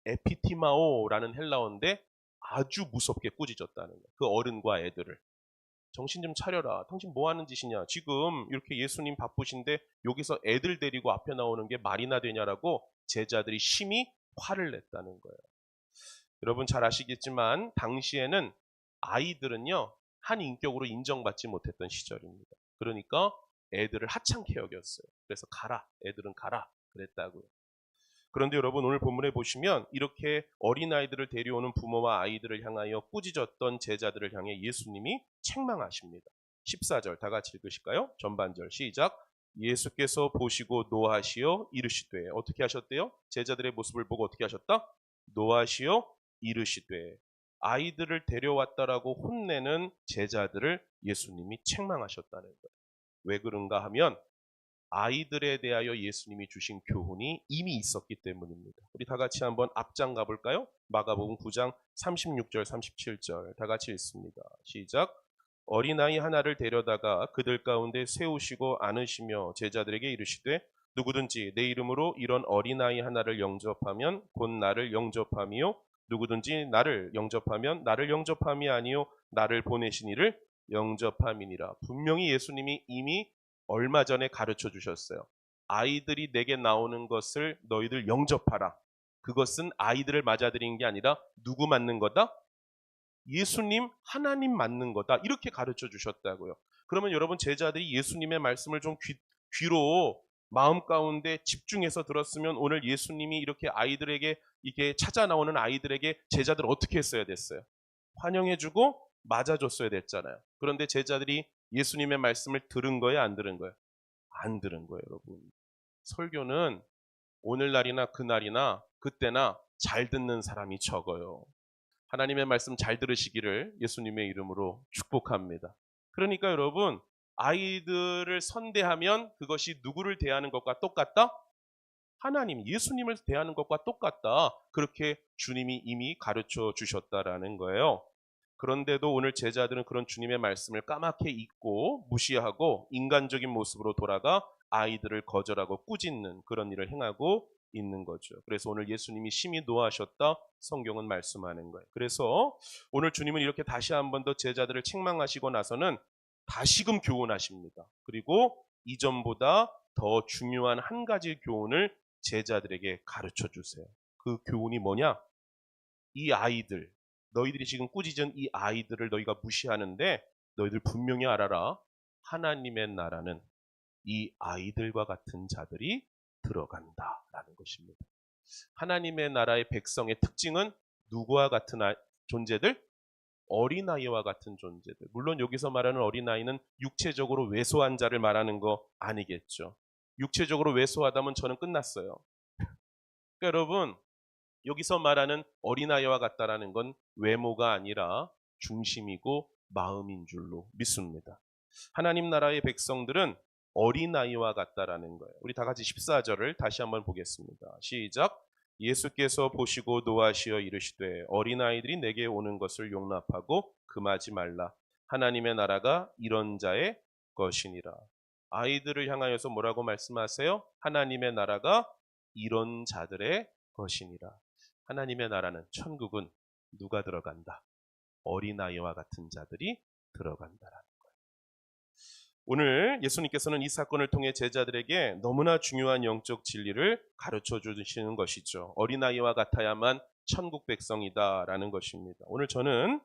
에피티마오라는 헬라어인데 아주 무섭게 꾸짖었다는 거예요. 그 어른과 애들을. 정신 좀 차려라. 당신 뭐 하는 짓이냐. 지금 이렇게 예수님 바쁘신데 여기서 애들 데리고 앞에 나오는 게 말이나 되냐라고 제자들이 심히 화를 냈다는 거예요. 여러분 잘 아시겠지만 당시에는 아이들은요 한 인격으로 인정받지 못했던 시절입니다. 그러니까 애들을 하찮게 여겼어요. 그래서 가라. 애들은 가라. 그랬다고요. 그런데 여러분 오늘 본문에 보시면 이렇게 어린아이들을 데려오는 부모와 아이들을 향하여 꾸짖었던 제자들을 향해 예수님이 책망하십니다. 14절 다 같이 읽으실까요? 전반절 시작. 예수께서 보시고 노하시어 이르시되 어떻게 하셨대요? 제자들의 모습을 보고 어떻게 하셨다? 노하시어 이르시되 아이들을 데려왔다라고 혼내는 제자들을 예수님이 책망하셨다는 거예요. 왜 그런가 하면 아이들에 대하여 예수님이 주신 교훈이 이미 있었기 때문입니다. 우리 다 같이 한번 앞장 가볼까요? 마가복음 9장 36절 37절 다 같이 읽습니다. 시작. 어린아이 하나를 데려다가 그들 가운데 세우시고 안으시며 제자들에게 이르시되 누구든지 내 이름으로 이런 어린아이 하나를 영접하면 곧 나를 영접함이요 누구든지 나를 영접하면 나를 영접함이 아니요 나를 보내신 이를 영접함이니라. 분명히 예수님이 이미 얼마 전에 가르쳐 주셨어요. 아이들이 내게 나오는 것을 너희들 영접하라. 그것은 아이들을 맞아들이는 게 아니라 누구 맞는 거다? 예수님, 하나님 맞는 거다. 이렇게 가르쳐 주셨다고요. 그러면 여러분 제자들이 예수님의 말씀을 좀 귀로 마음 가운데 집중해서 들었으면 오늘 예수님이 이렇게 아이들에게 이게 찾아 나오는 아이들에게 제자들 어떻게 했어야 됐어요? 환영해주고 맞아줬어야 됐잖아요. 그런데 제자들이 예수님의 말씀을 들은 거예요, 안 들은 거예요? 안 들은 거예요, 여러분. 설교는 오늘날이나 그날이나 그때나 잘 듣는 사람이 적어요. 하나님의 말씀 잘 들으시기를 예수님의 이름으로 축복합니다. 그러니까 여러분, 아이들을 선대하면 그것이 누구를 대하는 것과 똑같다? 하나님, 예수님을 대하는 것과 똑같다. 그렇게 주님이 이미 가르쳐 주셨다라는 거예요. 그런데도 오늘 제자들은 그런 주님의 말씀을 까맣게 잊고 무시하고 인간적인 모습으로 돌아가 아이들을 거절하고 꾸짖는 그런 일을 행하고 있는 거죠. 그래서 오늘 예수님이 심히 노하셨다 성경은 말씀하는 거예요. 그래서 오늘 주님은 이렇게 다시 한 번 더 제자들을 책망하시고 나서는 다시금 교훈하십니다. 그리고 이전보다 더 중요한 한 가지 교훈을 제자들에게 가르쳐 주세요. 그 교훈이 뭐냐? 이 아이들, 너희들이 지금 꾸짖은 이 아이들을 너희가 무시하는데 너희들 분명히 알아라. 하나님의 나라는 이 아이들과 같은 자들이 들어간다라는 것입니다. 하나님의 나라의 백성의 특징은 누구와 같은 존재들? 어린아이와 같은 존재들. 물론 여기서 말하는 어린아이는 육체적으로 왜소한 자를 말하는 거 아니겠죠. 육체적으로 왜소하다면 저는 끝났어요. 그러니까 여러분 여기서 말하는 어린아이와 같다라는 건 외모가 아니라 중심이고 마음인 줄로 믿습니다. 하나님 나라의 백성들은 어린아이와 같다라는 거예요. 우리 다 같이 14절을 다시 한번 보겠습니다. 시작. 예수께서 보시고 노하시어 이르시되 어린아이들이 내게 오는 것을 용납하고 금하지 말라. 하나님의 나라가 이런 자의 것이니라. 아이들을 향하여서 뭐라고 말씀하세요? 하나님의 나라가 이런 자들의 것이니라. 하나님의 나라는, 천국은 누가 들어간다? 어린아이와 같은 자들이 들어간다라는 거예요. 오늘 예수님께서는 이 사건을 통해 제자들에게 너무나 중요한 영적 진리를 가르쳐 주시는 것이죠. 어린아이와 같아야만 천국 백성이다라는 것입니다. 오늘 저는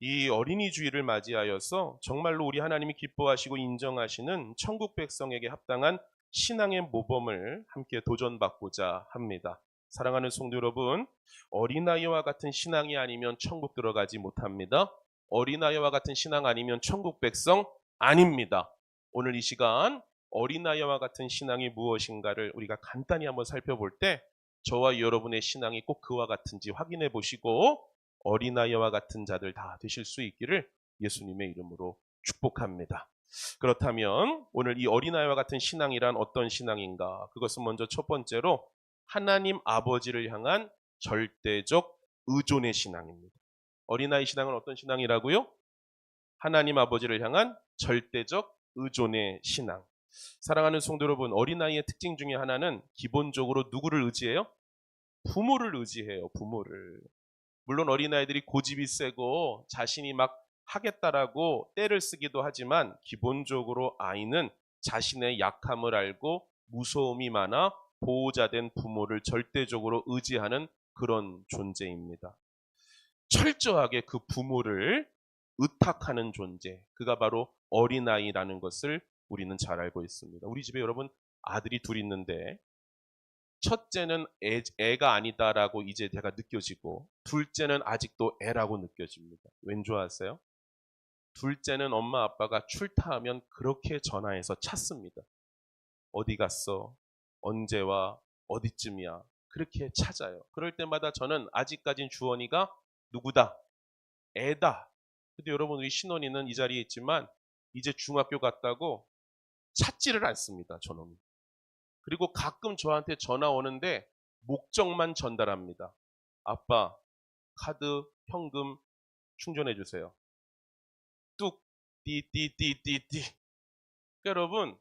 이 어린이 주일을 맞이하여서 정말로 우리 하나님이 기뻐하시고 인정하시는 천국 백성에게 합당한 신앙의 모범을 함께 도전받고자 합니다. 사랑하는 성도 여러분, 어린아이와 같은 신앙이 아니면 천국 들어가지 못합니다. 어린아이와 같은 신앙 아니면 천국 백성 아닙니다. 오늘 이 시간 어린아이와 같은 신앙이 무엇인가를 우리가 간단히 한번 살펴볼 때 저와 여러분의 신앙이 꼭 그와 같은지 확인해 보시고 어린아이와 같은 자들 다 되실 수 있기를 예수님의 이름으로 축복합니다. 그렇다면 오늘 이 어린아이와 같은 신앙이란 어떤 신앙인가? 그것은 먼저 첫 번째로 하나님 아버지를 향한 절대적 의존의 신앙입니다. 어린아이 신앙은 어떤 신앙이라고요? 하나님 아버지를 향한 절대적 의존의 신앙. 사랑하는 성도 여러분, 어린아이의 특징 중에 하나는 기본적으로 누구를 의지해요? 부모를 의지해요. 부모를. 물론 어린아이들이 고집이 세고 자신이 막 하겠다라고 떼를 쓰기도 하지만 기본적으로 아이는 자신의 약함을 알고 무서움이 많아 보호자된 부모를 절대적으로 의지하는 그런 존재입니다. 철저하게 그 부모를 의탁하는 존재, 그가 바로 어린아이라는 것을 우리는 잘 알고 있습니다. 우리 집에 여러분 아들이 둘 있는데 첫째는 애가 아니다라고 이제 제가 느껴지고 둘째는 아직도 애라고 느껴집니다. 왠 줄 아세요? 둘째는 엄마 아빠가 출타하면 그렇게 전화해서 찾습니다. 어디 갔어? 언제 와? 어디쯤이야? 그렇게 찾아요. 그럴 때마다 저는 아직까진 주원이가 누구다? 애다. 근데 여러분 우리 신원이는 이 자리에 있지만 이제 중학교 갔다고 찾지를 않습니다. 저놈이. 그리고 가끔 저한테 전화 오는데 목적만 전달합니다. 아빠, 카드, 현금 충전해 주세요. 뚝, 띠띠띠띠띠. 여러분,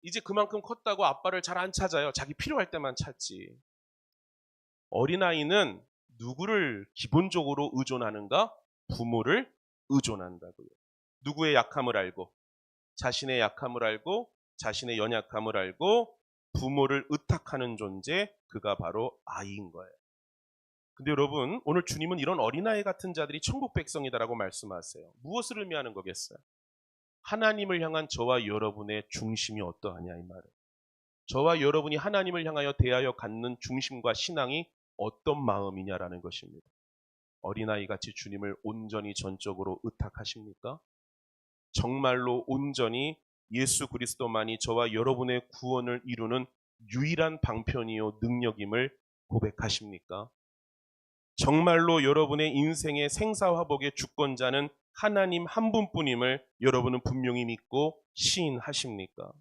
이제 그만큼 컸다고 아빠를 잘 안 찾아요. 자기 필요할 때만 찾지. 어린아이는 누구를 기본적으로 의존하는가? 부모를 의존한다고요. 누구의 약함을 알고, 자신의 약함을 알고, 자신의 연약함을 알고 부모를 의탁하는 존재, 그가 바로 아이인 거예요. 근데 여러분, 오늘 주님은 이런 어린아이 같은 자들이 천국 백성이다라고 말씀하세요. 무엇을 의미하는 거겠어요? 하나님을 향한 저와 여러분의 중심이 어떠하냐 이 말이에요. 저와 여러분이 하나님을 향하여 대하여 갖는 중심과 신앙이 어떤 마음이냐라는 것입니다. 어린아이같이 주님을 온전히 전적으로 의탁하십니까? 정말로 온전히 예수 그리스도만이 저와 여러분의 구원을 이루는 유일한 방편이요 능력임을 고백하십니까? 정말로 여러분의 인생의 생사화복의 주권자는 하나님 한 분뿐임을 여러분은 분명히 믿고 시인하십니까?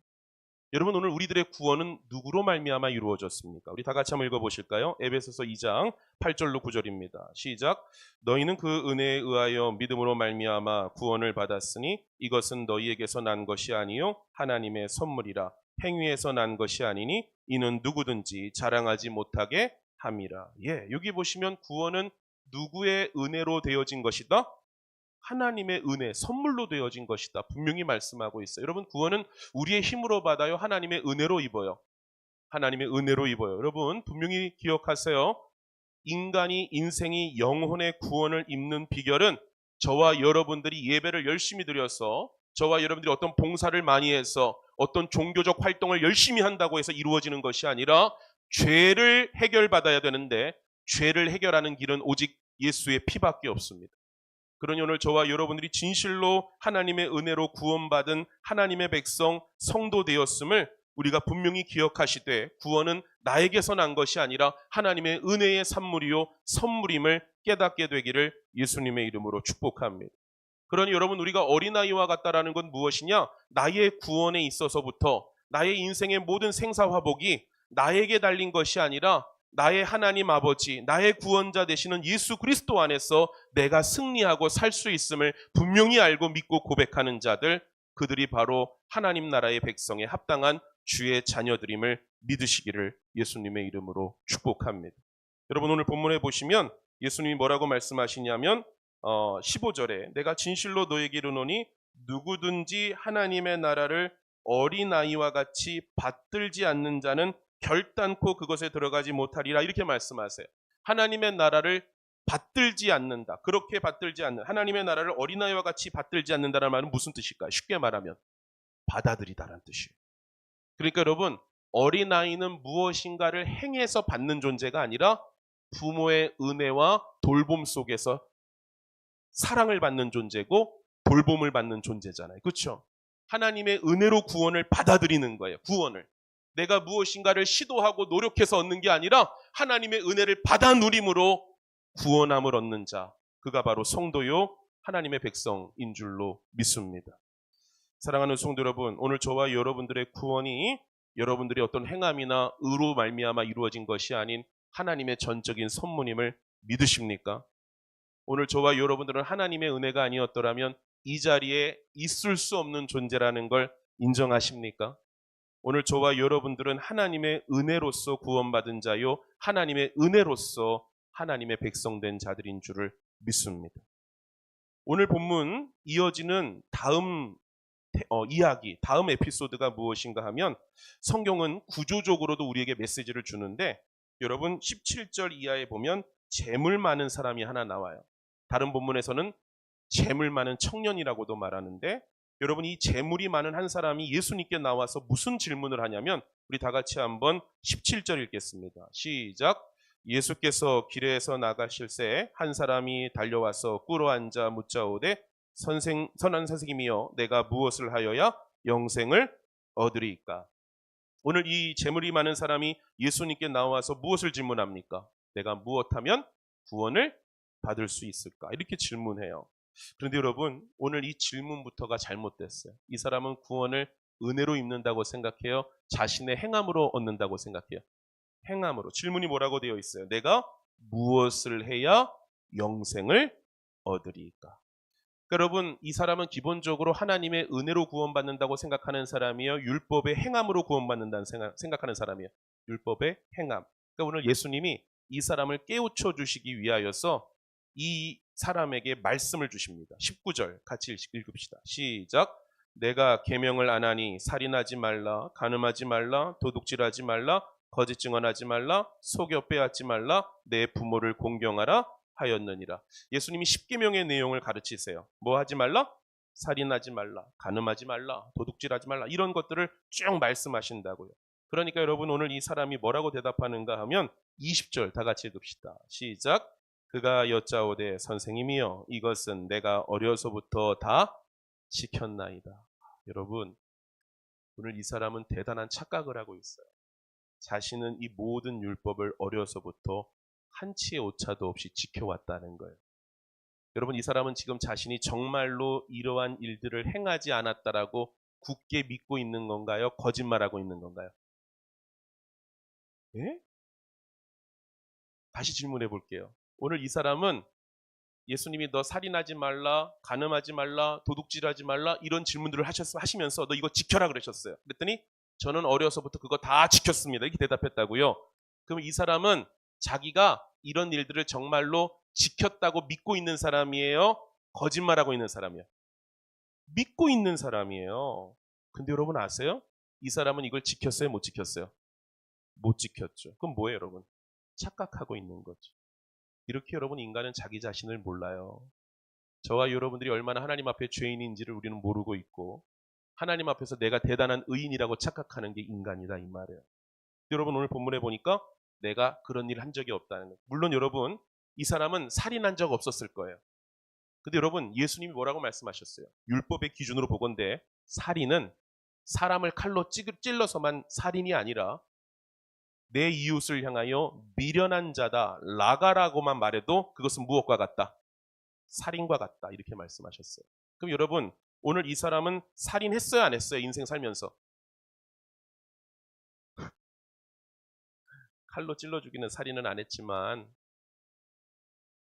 여러분 오늘 우리들의 구원은 누구로 말미암아 이루어졌습니까? 우리 다 같이 한번 읽어보실까요? 에베소서 2장 8절로 9절입니다. 시작. 너희는 그 은혜에 의하여 믿음으로 말미암아 구원을 받았으니 이것은 너희에게서 난 것이 아니요 하나님의 선물이라. 행위에서 난 것이 아니니 이는 누구든지 자랑하지 못하게 함이라. 예, 여기 보시면 구원은 누구의 은혜로 되어진 것이다? 하나님의 은혜, 선물로 되어진 것이다. 분명히 말씀하고 있어요. 여러분 구원은 우리의 힘으로 받아요? 하나님의 은혜로 입어요? 하나님의 은혜로 입어요. 여러분 분명히 기억하세요. 인간이 인생이 영혼의 구원을 입는 비결은 저와 여러분들이 예배를 열심히 드려서 저와 여러분들이 어떤 봉사를 많이 해서 어떤 종교적 활동을 열심히 한다고 해서 이루어지는 것이 아니라 죄를 해결받아야 되는데 죄를 해결하는 길은 오직 예수의 피밖에 없습니다. 그러니 오늘 저와 여러분들이 진실로 하나님의 은혜로 구원받은 하나님의 백성 성도 되었음을 우리가 분명히 기억하시되 구원은 나에게서 난 것이 아니라 하나님의 은혜의 산물이요 선물임을 깨닫게 되기를 예수님의 이름으로 축복합니다. 그러니 여러분 우리가 어린아이와 같다라는 건 무엇이냐? 나의 구원에 있어서부터 나의 인생의 모든 생사화복이 나에게 달린 것이 아니라 나의 하나님 아버지, 나의 구원자 되시는 예수 그리스도 안에서 내가 승리하고 살 수 있음을 분명히 알고 믿고 고백하는 자들, 그들이 바로 하나님 나라의 백성에 합당한 주의 자녀들임을 믿으시기를 예수님의 이름으로 축복합니다. 여러분, 오늘 본문에 보시면 예수님이 뭐라고 말씀하시냐면 15절에 내가 진실로 너에게 이르노니 누구든지 하나님의 나라를 어린아이와 같이 받들지 않는 자는 결단코 그것에 들어가지 못하리라, 이렇게 말씀하세요. 하나님의 나라를 받들지 않는다, 그렇게 받들지 않는, 하나님의 나라를 어린아이와 같이 받들지 않는다는 말은 무슨 뜻일까요? 쉽게 말하면 받아들이다라는 뜻이에요. 그러니까 여러분, 어린아이는 무엇인가를 행해서 받는 존재가 아니라 부모의 은혜와 돌봄 속에서 사랑을 받는 존재고 돌봄을 받는 존재잖아요. 그렇죠? 하나님의 은혜로 구원을 받아들이는 거예요. 구원을. 내가 무엇인가를 시도하고 노력해서 얻는 게 아니라 하나님의 은혜를 받아 누림으로 구원함을 얻는 자, 그가 바로 성도요 하나님의 백성인 줄로 믿습니다. 사랑하는 성도 여러분, 오늘 저와 여러분들의 구원이 여러분들의 어떤 행함이나 의로 말미암아 이루어진 것이 아닌 하나님의 전적인 선물임을 믿으십니까? 오늘 저와 여러분들은 하나님의 은혜가 아니었더라면 이 자리에 있을 수 없는 존재라는 걸 인정하십니까? 오늘 저와 여러분들은 하나님의 은혜로서 구원받은 자요, 하나님의 은혜로서 하나님의 백성된 자들인 줄을 믿습니다. 오늘 본문 이어지는 다음 이야기, 다음 에피소드가 무엇인가 하면 성경은 구조적으로도 우리에게 메시지를 주는데, 여러분 17절 이하에 보면 재물 많은 사람이 하나 나와요. 다른 본문에서는 재물 많은 청년이라고도 말하는데, 여러분 이 재물이 많은 한 사람이 예수님께 나와서 무슨 질문을 하냐면, 우리 다 같이 한번 17절 읽겠습니다. 시작. 예수께서 길에서 나가실새 한 사람이 달려와서 꿇어 앉아 묻자오되 선한 선생님이여 내가 무엇을 하여야 영생을 얻으리이까? 오늘 이 재물이 많은 사람이 예수님께 나와서 무엇을 질문합니까? 내가 무엇하면 구원을 받을 수 있을까? 이렇게 질문해요. 그런데 여러분, 오늘 이 질문부터가 잘못됐어요. 이 사람은 구원을 은혜로 입는다고 생각해요? 자신의 행함으로 얻는다고 생각해요? 행함으로. 질문이 뭐라고 되어 있어요? 내가 무엇을 해야 영생을 얻으리까? 여러분, 이 사람은 기본적으로 하나님의 은혜로 구원받는다고 생각하는 사람이에요? 율법의 행함으로 구원받는다는 생각하는 사람이에요? 율법의 행함. 그러니까 오늘 예수님이 이 사람을 깨우쳐 주시기 위하여서 이 사람에게 말씀을 주십니다. 19절 같이 읽읍시다. 시작. 내가 계명을 안 하니 살인하지 말라, 간음하지 말라, 도둑질하지 말라, 거짓 증언하지 말라, 속여 빼앗지 말라, 내 부모를 공경하라 하였느니라. 예수님이 10계명의 내용을 가르치세요. 뭐 하지 말라? 살인하지 말라, 간음하지 말라, 도둑질하지 말라, 이런 것들을 쭉 말씀하신다고요. 그러니까 여러분, 오늘 이 사람이 뭐라고 대답하는가 하면 20절 다 같이 읽읍시다. 시작. 그가 여짜오되 선생님이여 이것은 내가 어려서부터 다 지켰나이다. 여러분, 오늘 이 사람은 대단한 착각을 하고 있어요. 자신은 이 모든 율법을 어려서부터 한치의 오차도 없이 지켜왔다는 거예요. 여러분, 이 사람은 지금 자신이 정말로 이러한 일들을 행하지 않았다라고 굳게 믿고 있는 건가요? 거짓말하고 있는 건가요? 예? 다시 질문해 볼게요. 오늘 이 사람은 예수님이 너 살인하지 말라, 간음하지 말라, 도둑질하지 말라 이런 질문들을 하시면서 너 이거 지켜라 그러셨어요. 그랬더니 저는 어려서부터 그거 다 지켰습니다, 이렇게 대답했다고요. 그럼 이 사람은 자기가 이런 일들을 정말로 지켰다고 믿고 있는 사람이에요? 거짓말하고 있는 사람이에요? 믿고 있는 사람이에요. 근데 여러분 아세요? 이 사람은 이걸 지켰어요? 못 지켰어요? 못 지켰죠. 그럼 뭐예요, 여러분? 착각하고 있는 거죠. 이렇게 여러분, 인간은 자기 자신을 몰라요. 저와 여러분들이 얼마나 하나님 앞에 죄인인지를 우리는 모르고 있고, 하나님 앞에서 내가 대단한 의인이라고 착각하는 게 인간이다, 이 말이에요. 여러분, 오늘 본문에 보니까 내가 그런 일 한 적이 없다는 거예요. 물론 여러분, 이 사람은 살인한 적 없었을 거예요. 근데 여러분, 예수님이 뭐라고 말씀하셨어요? 율법의 기준으로 보건대 살인은 사람을 칼로 찔러서만 살인이 아니라 내 이웃을 향하여 미련한 자다, 라가라고만 말해도 그것은 무엇과 같다? 살인과 같다, 이렇게 말씀하셨어요. 그럼 여러분, 오늘 이 사람은 살인했어요, 안 했어요? 인생 살면서 칼로 찔러 죽이는 살인은 안 했지만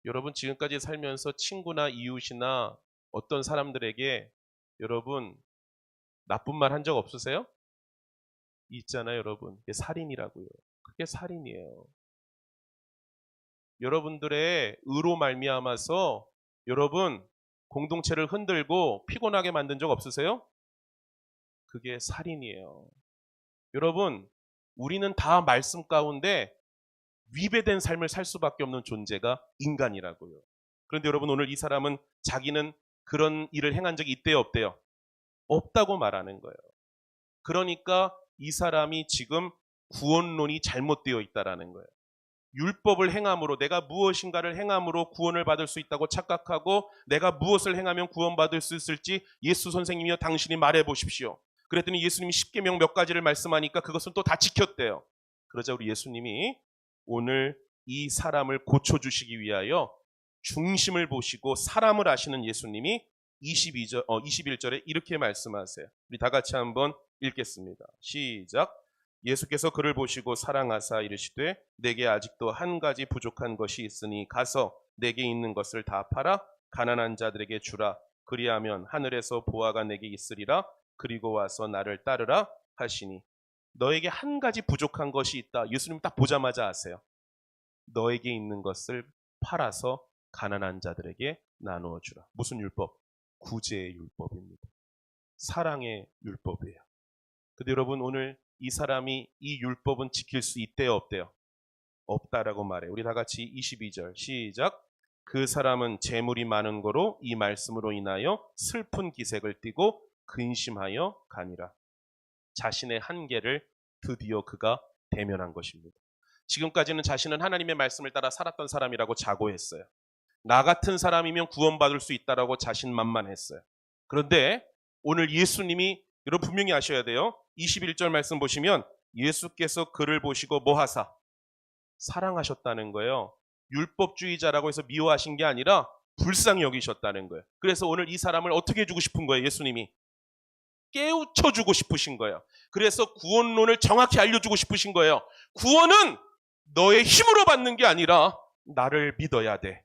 여러분 지금까지 살면서 친구나 이웃이나 어떤 사람들에게 여러분 나쁜 말 한 적 없으세요? 있잖아요, 여러분. 그게 살인이라고요. 그게 살인이에요. 여러분들의 의로 말미암아서 여러분 공동체를 흔들고 피곤하게 만든 적 없으세요? 그게 살인이에요. 여러분, 우리는 다 말씀 가운데 위배된 삶을 살 수밖에 없는 존재가 인간이라고요. 그런데 여러분 오늘 이 사람은 자기는 그런 일을 행한 적이 있대요, 없대요? 없다고 말하는 거예요. 그러니까 이 사람이 지금 구원론이 잘못되어 있다라는 거예요. 율법을 행함으로 내가 무엇인가를 행함으로 구원을 받을 수 있다고 착각하고 내가 무엇을 행하면 구원받을 수 있을지 예수 선생님이여 당신이 말해 보십시오. 그랬더니 예수님이 십계명 몇 가지를 말씀하니까 그것은 또 다 지켰대요. 그러자 우리 예수님이 오늘 이 사람을 고쳐주시기 위하여 중심을 보시고 사람을 아시는 예수님이 21절에 이렇게 말씀하세요. 우리 다 같이 한번 읽겠습니다. 시작. 예수께서 그를 보시고 사랑하사 이르시되 내게 아직도 한 가지 부족한 것이 있으니 가서 내게 있는 것을 다 팔아 가난한 자들에게 주라. 그리하면 하늘에서 보화가 내게 있으리라. 그리고 와서 나를 따르라 하시니. 너에게 한 가지 부족한 것이 있다. 예수님 딱 보자마자 아세요. 너에게 있는 것을 팔아서 가난한 자들에게 나누어 주라. 무슨 율법? 구제의 율법입니다. 사랑의 율법이에요. 근데 여러분 오늘 이 사람이 이 율법은 지킬 수 있대요, 없대요? 없다라고 말해요. 우리 다 같이 22절 시작. 그 사람은 재물이 많은 거로 이 말씀으로 인하여 슬픈 기색을 띠고 근심하여 가니라. 자신의 한계를 드디어 그가 대면한 것입니다. 지금까지는 자신은 하나님의 말씀을 따라 살았던 사람이라고 자고했어요. 나 같은 사람이면 구원받을 수 있다라고 자신만만했어요. 그런데 오늘 예수님이 여러분 분명히 아셔야 돼요. 21절 말씀 보시면 예수께서 그를 보시고 뭐 하사? 사랑하셨다는 거예요. 율법주의자라고 해서 미워하신 게 아니라 불쌍히 여기셨다는 거예요. 그래서 오늘 이 사람을 어떻게 해주고 싶은 거예요, 예수님이? 깨우쳐주고 싶으신 거예요. 그래서 구원론을 정확히 알려주고 싶으신 거예요. 구원은 너의 힘으로 받는 게 아니라 나를 믿어야 돼.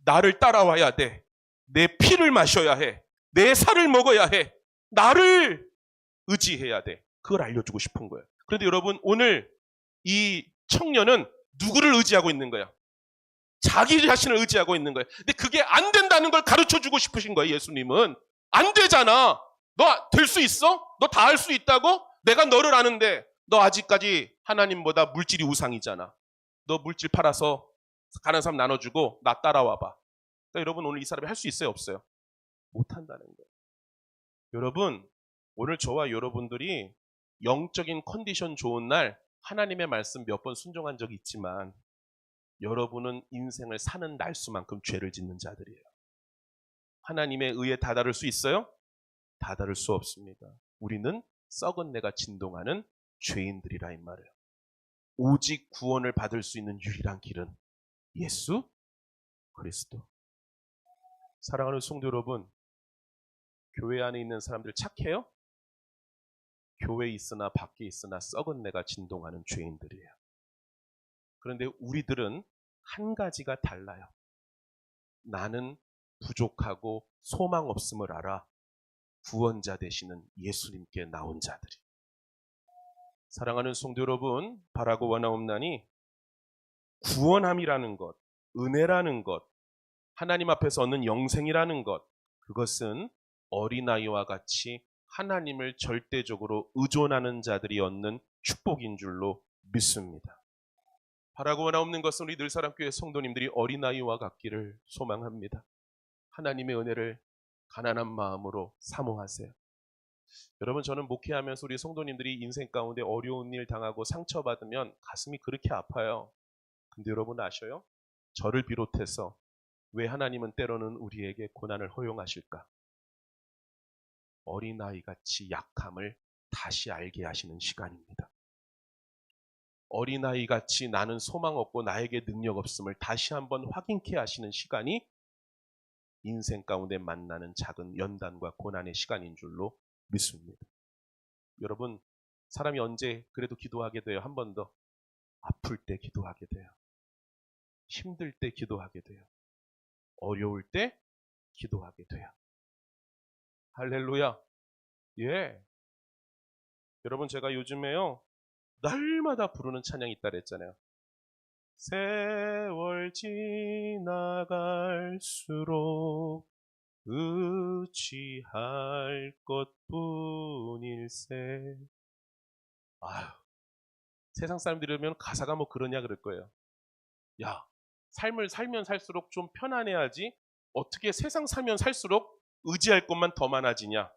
나를 따라와야 돼. 내 피를 마셔야 해. 내 살을 먹어야 해. 나를 의지해야 돼. 그걸 알려주고 싶은 거예요. 그런데 여러분 오늘 이 청년은 누구를 의지하고 있는 거예요? 자기 자신을 의지하고 있는 거예요. 근데 그게 안 된다는 걸 가르쳐주고 싶으신 거예요. 예수님은. 안 되잖아. 너 될 수 있어? 너 다 할 수 있다고? 내가 너를 아는데 너 아직까지 하나님보다 물질이 우상이잖아. 너 물질 팔아서 가는 사람 나눠주고 나 따라와봐. 그러니까 여러분 오늘 이 사람이 할 수 있어요? 없어요? 못한다는 거예요. 여러분 오늘 저와 여러분들이 영적인 컨디션 좋은 날 하나님의 말씀 몇 번 순종한 적이 있지만 여러분은 인생을 사는 날수만큼 죄를 짓는 자들이에요. 하나님의 의에 다다를 수 있어요? 다다를 수 없습니다. 우리는 썩은 내가 진동하는 죄인들이라 이 말이에요. 오직 구원을 받을 수 있는 유일한 길은 예수 그리스도. 사랑하는 성도 여러분, 교회 안에 있는 사람들 착해요? 교회에 있으나 밖에 있으나 썩은 내가 진동하는 죄인들이에요. 그런데 우리들은 한 가지가 달라요. 나는 부족하고 소망 없음을 알아 구원자 되시는 예수님께 나온 자들이. 사랑하는 성도 여러분, 바라고 원하옵나니 구원함이라는 것, 은혜라는 것, 하나님 앞에서 얻는 영생이라는 것, 그것은 어린아이와 같이 하나님을 절대적으로 의존하는 자들이 얻는 축복인 줄로 믿습니다. 바라고 원하옵는 것은 우리 늘사랑교회 성도님들이 어린아이와 같기를 소망합니다. 하나님의 은혜를 가난한 마음으로 사모하세요. 여러분 저는 목회하면서 우리 성도님들이 인생 가운데 어려운 일 당하고 상처받으면 가슴이 그렇게 아파요. 근데 여러분 아셔요? 저를 비롯해서 왜 하나님은 때로는 우리에게 고난을 허용하실까? 어린아이같이 약함을 다시 알게 하시는 시간입니다. 어린아이같이 나는 소망 없고 나에게 능력 없음을 다시 한번 확인케 하시는 시간이 인생 가운데 만나는 작은 연단과 고난의 시간인 줄로 믿습니다. 여러분 사람이 언제 그래도 기도하게 돼요? 한 번 더. 아플 때 기도하게 돼요. 힘들 때 기도하게 돼요. 어려울 때 기도하게 돼요. 할렐루야. 예. 여러분, 제가 요즘에요, 날마다 부르는 찬양이 있다 그랬잖아요. 세월 지나갈수록 의지할 것뿐일세. 아휴, 세상 사람들이 들으면 가사가 뭐 그러냐 그럴 거예요. 야, 삶을 살면 살수록 좀 편안해야지 어떻게 세상 살면 살수록 의지할 것만 더 많아지냐.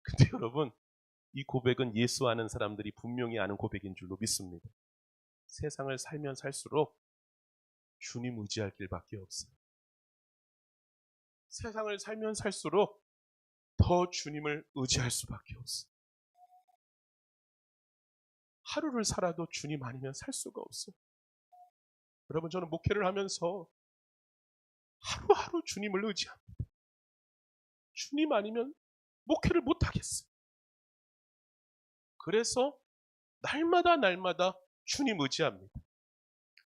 근데 여러분, 이 고백은 예수 아는 사람들이 분명히 아는 고백인 줄로 믿습니다. 세상을 살면 살수록 주님 의지할 길밖에 없어요. 세상을 살면 살수록 더 주님을 의지할 수밖에 없어요. 하루를 살아도 주님 아니면 살 수가 없어요. 여러분, 저는 목회를 하면서 하루하루 주님을 의지합니다. 주님 아니면 목회를 못하겠어요. 그래서 날마다 주님 의지합니다.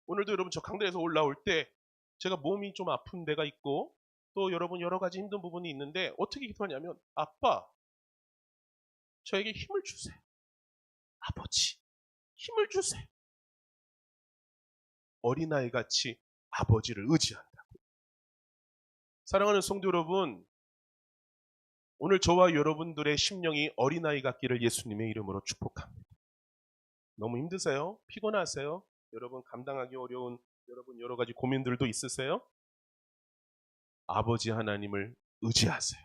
오늘도 여러분, 저 강단에서 올라올 때 제가 몸이 좀 아픈 데가 있고 또 여러분 여러 가지 힘든 부분이 있는데 어떻게 기도하냐면, 아빠, 저에게 힘을 주세요. 아버지, 힘을 주세요. 어린아이 같이 아버지를 의지한다고. 사랑하는 성도 여러분, 오늘 저와 여러분들의 심령이 어린아이 같기를 예수님의 이름으로 축복합니다. 너무 힘드세요? 피곤하세요? 여러분, 감당하기 어려운 여러분 여러 가지 고민들도 있으세요? 아버지 하나님을 의지하세요.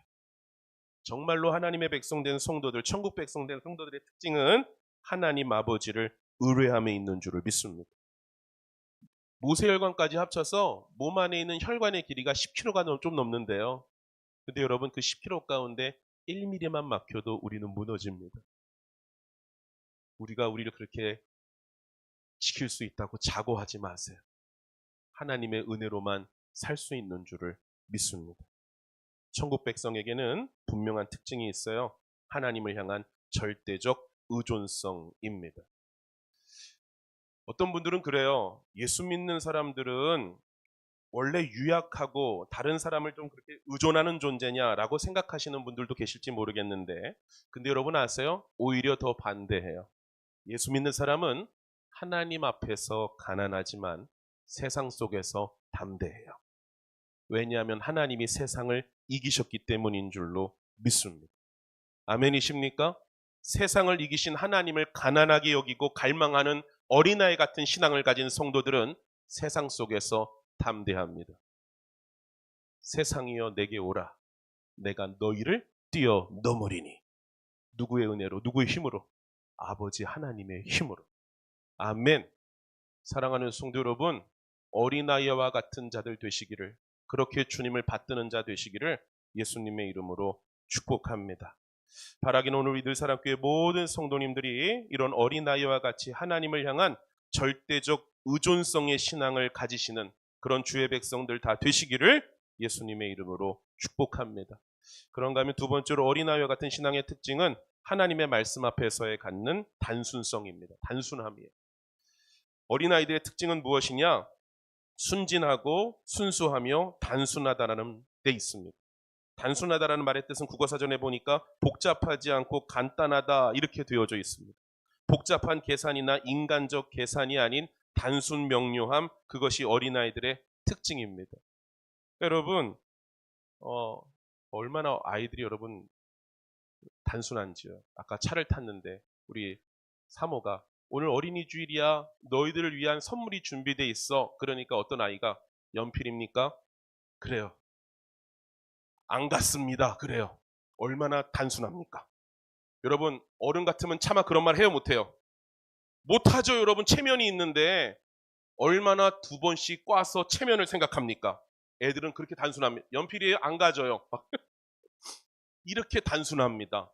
정말로 하나님의 백성 된 성도들, 천국 백성 된 성도들의 특징은 하나님 아버지를 의뢰함에 있는 줄을 믿습니다. 모세혈관까지 합쳐서 몸 안에 있는 혈관의 길이가 10km가 좀 넘는데요. 근데 여러분, 그 10km 가운데 1mm만 막혀도 우리는 무너집니다. 우리가 우리를 그렇게 지킬 수 있다고 자고하지 마세요. 하나님의 은혜로만 살 수 있는 줄을 믿습니다. 천국 백성에게는 분명한 특징이 있어요. 하나님을 향한 절대적 의존성입니다. 어떤 분들은 그래요. 예수 믿는 사람들은 원래 유약하고 다른 사람을 좀 그렇게 의존하는 존재냐라고 생각하시는 분들도 계실지 모르겠는데, 근데 여러분 아세요? 오히려 더 반대해요. 예수 믿는 사람은 하나님 앞에서 가난하지만 세상 속에서 담대해요. 왜냐하면 하나님이 세상을 이기셨기 때문인 줄로 믿습니다. 아멘이십니까? 세상을 이기신 하나님을 가난하게 여기고 갈망하는 어린아이 같은 신앙을 가진 성도들은 세상 속에서 담대합니다. 세상이여 내게 오라, 내가 너희를 뛰어넘으리니. 누구의 은혜로, 누구의 힘으로? 아버지 하나님의 힘으로. 아멘. 사랑하는 성도 여러분, 어린아이와 같은 자들 되시기를, 그렇게 주님을 받드는 자 되시기를 예수님의 이름으로 축복합니다. 바라기는 오늘 우리 늘사랑교회 모든 성도님들이 이런 어린아이와 같이 하나님을 향한 절대적 의존성의 신앙을 가지시는 그런 주의 백성들 다 되시기를 예수님의 이름으로 축복합니다. 그런가 하면 두 번째로 어린아이와 같은 신앙의 특징은 하나님의 말씀 앞에서의 갖는 단순성입니다. 단순함이에요. 어린아이들의 특징은 무엇이냐? 순진하고 순수하며 단순하다라는 데 있습니다. 단순하다라는 말의 뜻은 국어사전에 보니까 복잡하지 않고 간단하다 이렇게 되어져 있습니다. 복잡한 계산이나 인간적 계산이 아닌 단순 명료함, 그것이 어린아이들의 특징입니다. 여러분, 얼마나 아이들이 여러분 단순한지요. 아까 차를 탔는데 우리 사모가 오늘 어린이 주일이야, 너희들을 위한 선물이 준비돼 있어. 그러니까 어떤 아이가 연필입니까? 그래요. 안 갔습니다. 그래요. 얼마나 단순합니까? 여러분, 어른 같으면 차마 그런 말 해요, 못해요? 못하죠. 여러분, 체면이 있는데 얼마나 두 번씩 꽈서 체면을 생각합니까? 애들은 그렇게 단순합니다. 연필이에요? 안 가져요. 이렇게 단순합니다.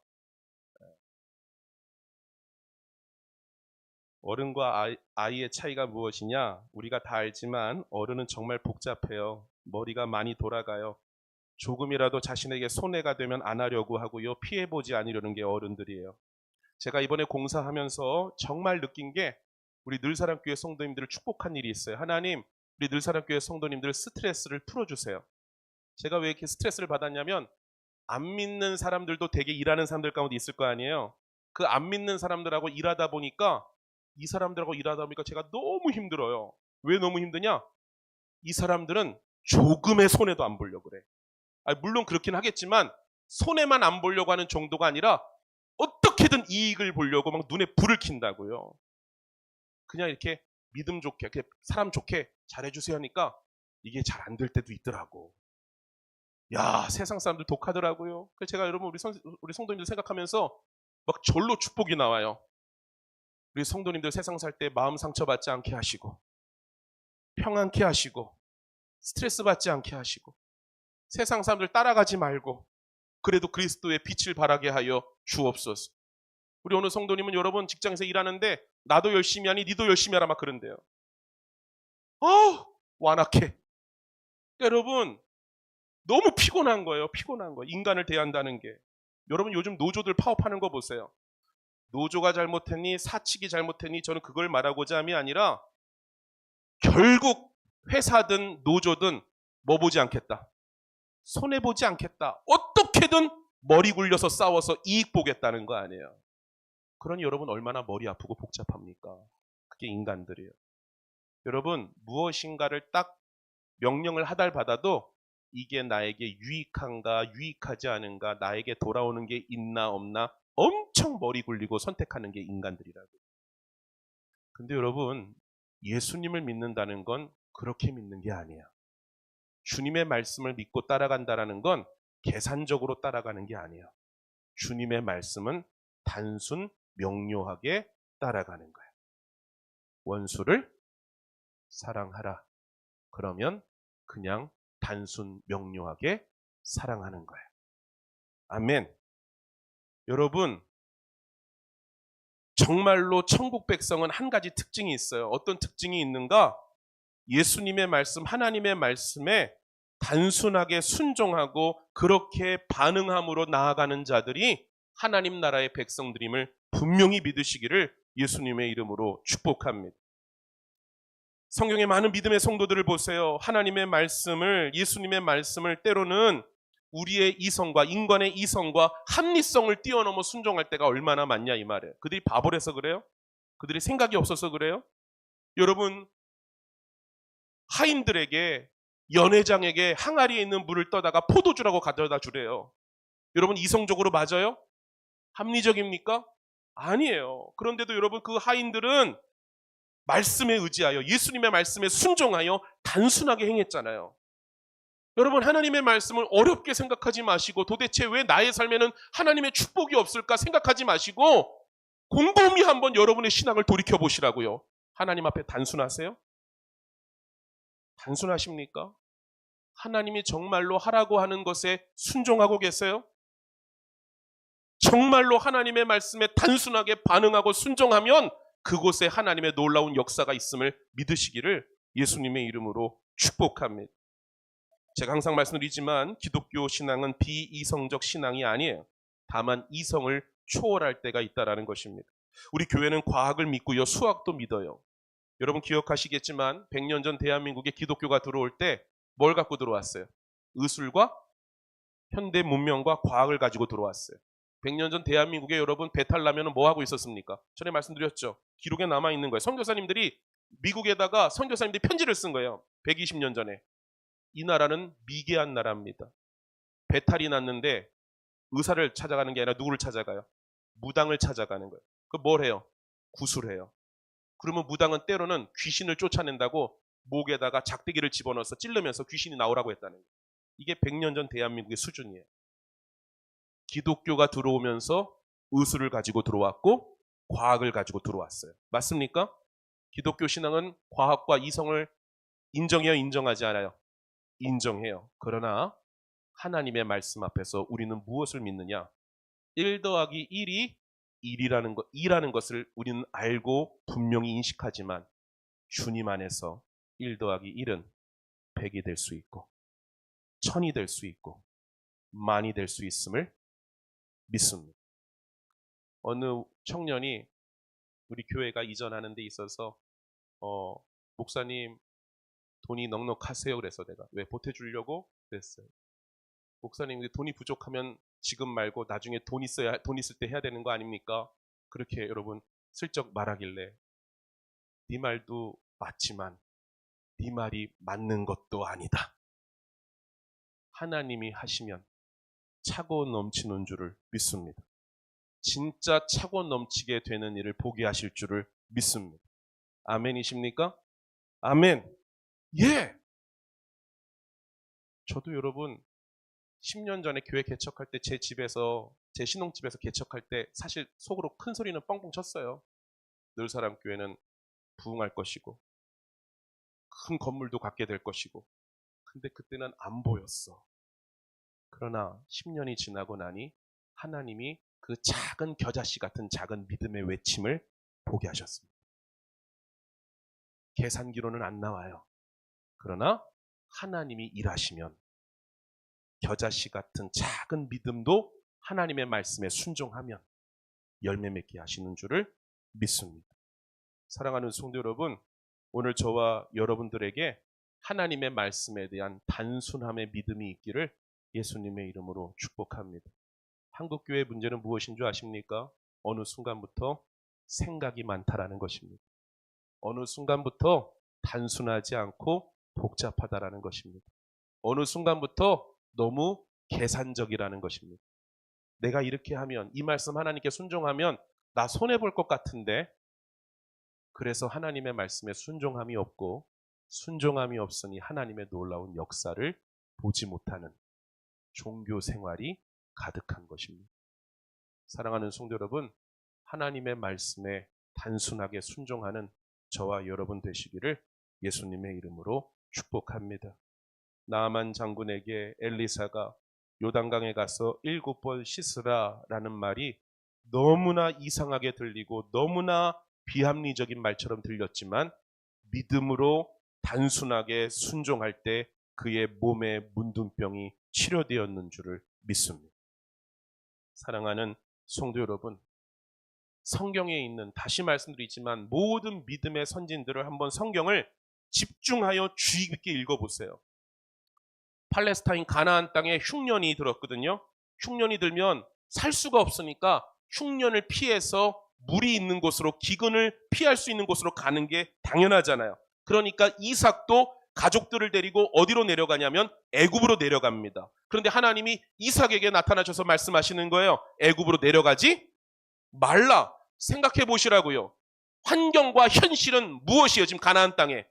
어른과 아이의 차이가 무엇이냐? 우리가 다 알지만 어른은 정말 복잡해요. 머리가 많이 돌아가요. 조금이라도 자신에게 손해가 되면 안 하려고 하고요. 피해보지 않으려는 게 어른들이에요. 제가 이번에 공사하면서 정말 느낀 게 우리 늘사랑교회 성도님들을 축복한 일이 있어요. 하나님, 우리 늘사랑교회 성도님들 스트레스를 풀어주세요. 제가 왜 이렇게 스트레스를 받았냐면 안 믿는 사람들도 되게 일하는 사람들 가운데 있을 거 아니에요. 그 안 믿는 사람들하고 일하다 보니까 이 사람들하고 일하다 보니까 제가 너무 힘들어요. 왜 너무 힘드냐? 이 사람들은 조금의 손해도 안 보려고 그래. 물론 그렇긴 하겠지만 손해만 안 보려고 하는 정도가 아니라 어떻게든 이익을 보려고 막 눈에 불을 킨다고요. 그냥 이렇게 믿음 좋게, 이렇게 사람 좋게 잘해주세요 하니까 이게 잘 안 될 때도 있더라고. 야, 세상 사람들 독하더라고요. 그래서 제가 여러분 우리 성도님들 생각하면서 막 절로 축복이 나와요. 우리 성도님들 세상 살 때 마음 상처받지 않게 하시고 평안케 하시고 스트레스 받지 않게 하시고 세상 사람들 따라가지 말고 그래도 그리스도의 빛을 발하게 하여 주옵소서. 우리 어느 성도님은 여러분 직장에서 일하는데 나도 열심히 하니 니도 열심히 하라 막 그런대요. 완악해. 여러분 너무 피곤한 거예요. 피곤한 거예요. 인간을 대한다는 게. 여러분 요즘 노조들 파업하는 거 보세요. 노조가 잘못했니 사측이 잘못했니 저는 그걸 말하고자 함이 아니라 결국 회사든 노조든 뭐 보지 않겠다. 손해보지 않겠다. 어떻게든 머리 굴려서 싸워서 이익 보겠다는 거 아니에요. 그러니 여러분 얼마나 머리 아프고 복잡합니까? 그게 인간들이에요. 여러분 무엇인가를 딱 명령을 하달받아도 이게 나에게 유익한가 유익하지 않은가 나에게 돌아오는 게 있나 없나 엄청 머리 굴리고 선택하는 게 인간들이라고. 근데 여러분 예수님을 믿는다는 건 그렇게 믿는 게 아니야. 주님의 말씀을 믿고 따라간다는 건 계산적으로 따라가는 게 아니야. 주님의 말씀은 단순 명료하게 따라가는 거야. 원수를 사랑하라. 그러면 그냥 단순 명료하게 사랑하는 거야. 아멘. 여러분 정말로 천국 백성은 한 가지 특징이 있어요. 어떤 특징이 있는가? 예수님의 말씀, 하나님의 말씀에 단순하게 순종하고 그렇게 반응함으로 나아가는 자들이 하나님 나라의 백성들임을 분명히 믿으시기를 예수님의 이름으로 축복합니다. 성경의 많은 믿음의 성도들을 보세요. 하나님의 말씀을, 예수님의 말씀을 때로는 우리의 이성과 인간의 이성과 합리성을 뛰어넘어 순종할 때가 얼마나 많냐 이 말이에요. 그들이 바보라서 그래요? 그들이 생각이 없어서 그래요? 여러분 하인들에게 연회장에게 항아리에 있는 물을 떠다가 포도주라고 가져다 주래요. 여러분 이성적으로 맞아요? 합리적입니까? 아니에요. 그런데도 여러분 그 하인들은 말씀에 의지하여 예수님의 말씀에 순종하여 단순하게 행했잖아요. 여러분 하나님의 말씀을 어렵게 생각하지 마시고 도대체 왜 나의 삶에는 하나님의 축복이 없을까 생각하지 마시고 곰곰이 한번 여러분의 신앙을 돌이켜 보시라고요. 하나님 앞에 단순하세요? 단순하십니까? 하나님이 정말로 하라고 하는 것에 순종하고 계세요? 정말로 하나님의 말씀에 단순하게 반응하고 순종하면 그곳에 하나님의 놀라운 역사가 있음을 믿으시기를 예수님의 이름으로 축복합니다. 제가 항상 말씀드리지만 기독교 신앙은 비이성적 신앙이 아니에요. 다만 이성을 초월할 때가 있다는 것입니다. 우리 교회는 과학을 믿고요. 수학도 믿어요. 여러분 기억하시겠지만 100년 전 대한민국에 기독교가 들어올 때 뭘 갖고 들어왔어요? 의술과 현대 문명과 과학을 가지고 들어왔어요. 100년 전 대한민국에 여러분 배탈 나면 뭐 하고 있었습니까? 전에 말씀드렸죠. 기록에 남아있는 거예요. 선교사님들이 미국에다가 선교사님들이 편지를 쓴 거예요. 120년 전에. 이 나라는 미개한 나라입니다. 배탈이 났는데 의사를 찾아가는 게 아니라 누구를 찾아가요? 무당을 찾아가는 거예요. 그 뭘 해요? 구술해요. 그러면 무당은 때로는 귀신을 쫓아낸다고 목에다가 작대기를 집어넣어서 찔르면서 귀신이 나오라고 했다는 거예요. 이게 100년 전 대한민국의 수준이에요. 기독교가 들어오면서 의술을 가지고 들어왔고 과학을 가지고 들어왔어요. 맞습니까? 기독교 신앙은 과학과 이성을 인정해요, 인정하지 않아요? 인정해요. 그러나 하나님의 말씀 앞에서 우리는 무엇을 믿느냐? 1 더하기 1이 2라는 것을 우리는 알고 분명히 인식하지만 주님 안에서 1 더하기 1은 100이 될 수 있고 1000이 될 수 있고 만이 될 수 있음을 믿습니다. 어느 청년이 우리 교회가 이전하는 데 있어서 목사님 돈이 넉넉하세요? 그래서 내가 왜 보태주려고 그랬어요. 목사님 돈이 부족하면 지금 말고 나중에 돈 있을 때 해야 되는 거 아닙니까? 그렇게 여러분 슬쩍 말하길래 네 말도 맞지만 네 말이 맞는 것도 아니다. 하나님이 하시면 차고 넘치는 줄을 믿습니다. 진짜 차고 넘치게 되는 일을 보게 하실 줄을 믿습니다. 아멘이십니까? 아멘. 예. 저도 여러분 10년 전에 교회 개척할 때 제 신혼집에서 개척할 때 사실 속으로 큰 소리는 뻥뻥 쳤어요. 늘사랑교회는 부흥할 것이고 큰 건물도 갖게 될 것이고. 근데 그때는 안 보였어. 그러나 10년이 지나고 나니 하나님이 그 작은 겨자씨 같은 작은 믿음의 외침을 보게 하셨습니다. 계산기로는 안 나와요. 그러나 하나님이 일하시면 겨자씨 같은 작은 믿음도 하나님의 말씀에 순종하면 열매 맺게 하시는 줄을 믿습니다. 사랑하는 성도 여러분, 오늘 저와 여러분들에게 하나님의 말씀에 대한 단순함의 믿음이 있기를 예수님의 이름으로 축복합니다. 한국교회의 문제는 무엇인 줄 아십니까? 어느 순간부터 생각이 많다라는 것입니다. 어느 순간부터 단순하지 않고 복잡하다라는 것입니다. 어느 순간부터 너무 계산적이라는 것입니다. 내가 이렇게 하면, 이 말씀 하나님께 순종하면 나 손해볼 것 같은데, 그래서 하나님의 말씀에 순종함이 없고 순종함이 없으니 하나님의 놀라운 역사를 보지 못하는 종교 생활이 가득한 것입니다. 사랑하는 성도 여러분, 하나님의 말씀에 단순하게 순종하는 저와 여러분 되시기를 예수님의 이름으로 축복합니다. 나아만 장군에게 엘리사가 요단강에 가서 7번 씻으라라는 말이 너무나 이상하게 들리고 너무나 비합리적인 말처럼 들렸지만 믿음으로 단순하게 순종할 때 그의 몸의 문둥병이 치료되었는 줄을 믿습니다. 사랑하는 성도 여러분, 성경에 있는, 다시 말씀드리지만 모든 믿음의 선진들을 한번 성경을 집중하여 주의 깊게 읽어보세요. 팔레스타인 가나안 땅에 흉년이 들었거든요. 흉년이 들면 살 수가 없으니까 흉년을 피해서 물이 있는 곳으로, 기근을 피할 수 있는 곳으로 가는 게 당연하잖아요. 그러니까 이삭도 가족들을 데리고 어디로 내려가냐면 애굽으로 내려갑니다. 그런데 하나님이 이삭에게 나타나셔서 말씀하시는 거예요. 애굽으로 내려가지 말라. 생각해 보시라고요. 환경과 현실은 무엇이에요? 지금 가나안 땅에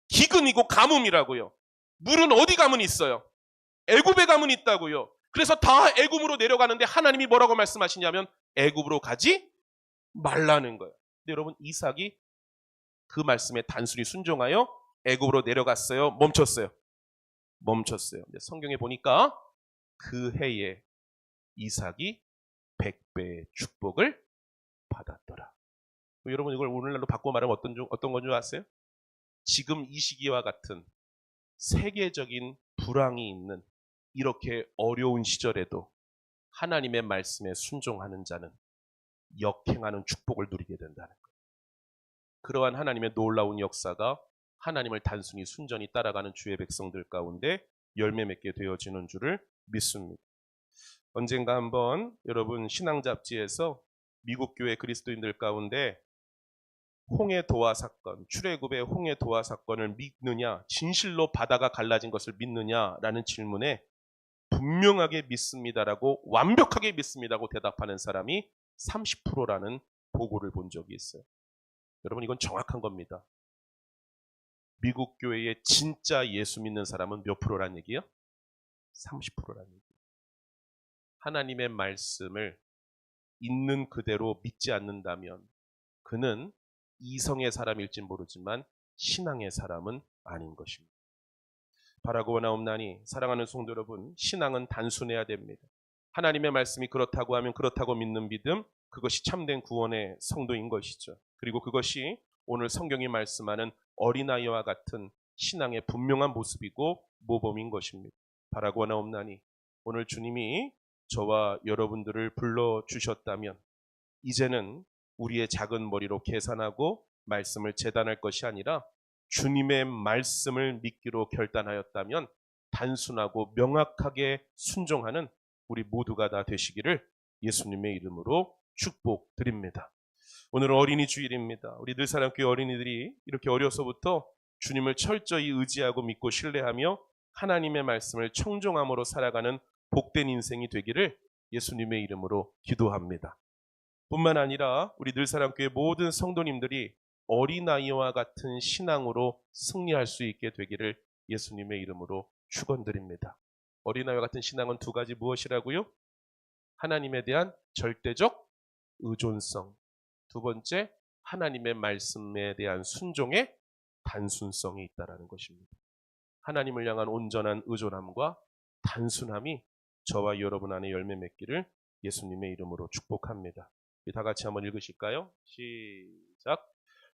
기근이고 가뭄이라고요. 물은 어디 가면 있어요? 애굽에 가면 있다고요. 그래서 다 애굽으로 내려가는데 하나님이 뭐라고 말씀하시냐면 애굽으로 가지 말라는 거예요. 근데 여러분, 이삭이 그 말씀에 단순히 순종하여 애굽으로 내려갔어요? 멈췄어요? 멈췄어요. 성경에 보니까 그 해에 이삭이 100배의 축복을 받았더라. 여러분, 이걸 오늘날로 바꿔 말하면 어떤 건 줄 아세요? 지금 이 시기와 같은 세계적인 불황이 있는 이렇게 어려운 시절에도 하나님의 말씀에 순종하는 자는 역행하는 축복을 누리게 된다는 거예요. 그러한 하나님의 놀라운 역사가 하나님을 단순히 순전히 따라가는 주의 백성들 가운데 열매 맺게 되어지는 줄을 믿습니다. 언젠가 한번 여러분 신앙 잡지에서 미국 교회 그리스도인들 가운데 홍해 도화 사건, 출애굽의 홍해 도화 사건을 믿느냐, 진실로 바다가 갈라진 것을 믿느냐라는 질문에 분명하게 믿습니다라고, 완벽하게 믿습니다라고 대답하는 사람이 30%라는 보고를 본 적이 있어요. 여러분, 이건 정확한 겁니다. 미국 교회에 진짜 예수 믿는 사람은 몇 프로란 얘기예요? 30%란 얘기예요. 하나님의 말씀을 있는 그대로 믿지 않는다면 그는 이성의 사람일진 모르지만 신앙의 사람은 아닌 것입니다. 바라고 원하옵나니 사랑하는 성도 여러분, 신앙은 단순해야 됩니다. 하나님의 말씀이 그렇다고 하면 그렇다고 믿는 믿음, 그것이 참된 구원의 성도인 것이죠. 그리고 그것이 오늘 성경이 말씀하는 어린아이와 같은 신앙의 분명한 모습이고 모범인 것입니다. 바라고 원하옵나니 오늘 주님이 저와 여러분들을 불러주셨다면 이제는 우리의 작은 머리로 계산하고 말씀을 재단할 것이 아니라 주님의 말씀을 믿기로 결단하였다면 단순하고 명확하게 순종하는 우리 모두가 다 되시기를 예수님의 이름으로 축복드립니다. 오늘은 어린이 주일입니다. 우리 늘사랑교회 어린이들이 이렇게 어려서부터 주님을 철저히 의지하고 믿고 신뢰하며 하나님의 말씀을 청종함으로 살아가는 복된 인생이 되기를 예수님의 이름으로 기도합니다. 뿐만 아니라 우리 늘사랑교회 모든 성도님들이 어린아이와 같은 신앙으로 승리할 수 있게 되기를 예수님의 이름으로 축원드립니다. 어린아이와 같은 신앙은 두 가지 무엇이라고요? 하나님에 대한 절대적 의존성, 두 번째 하나님의 말씀에 대한 순종의 단순성이 있다는 것입니다. 하나님을 향한 온전한 의존함과 단순함이 저와 여러분 안에 열매 맺기를 예수님의 이름으로 축복합니다. 다 같이 한번 읽으실까요? 시작.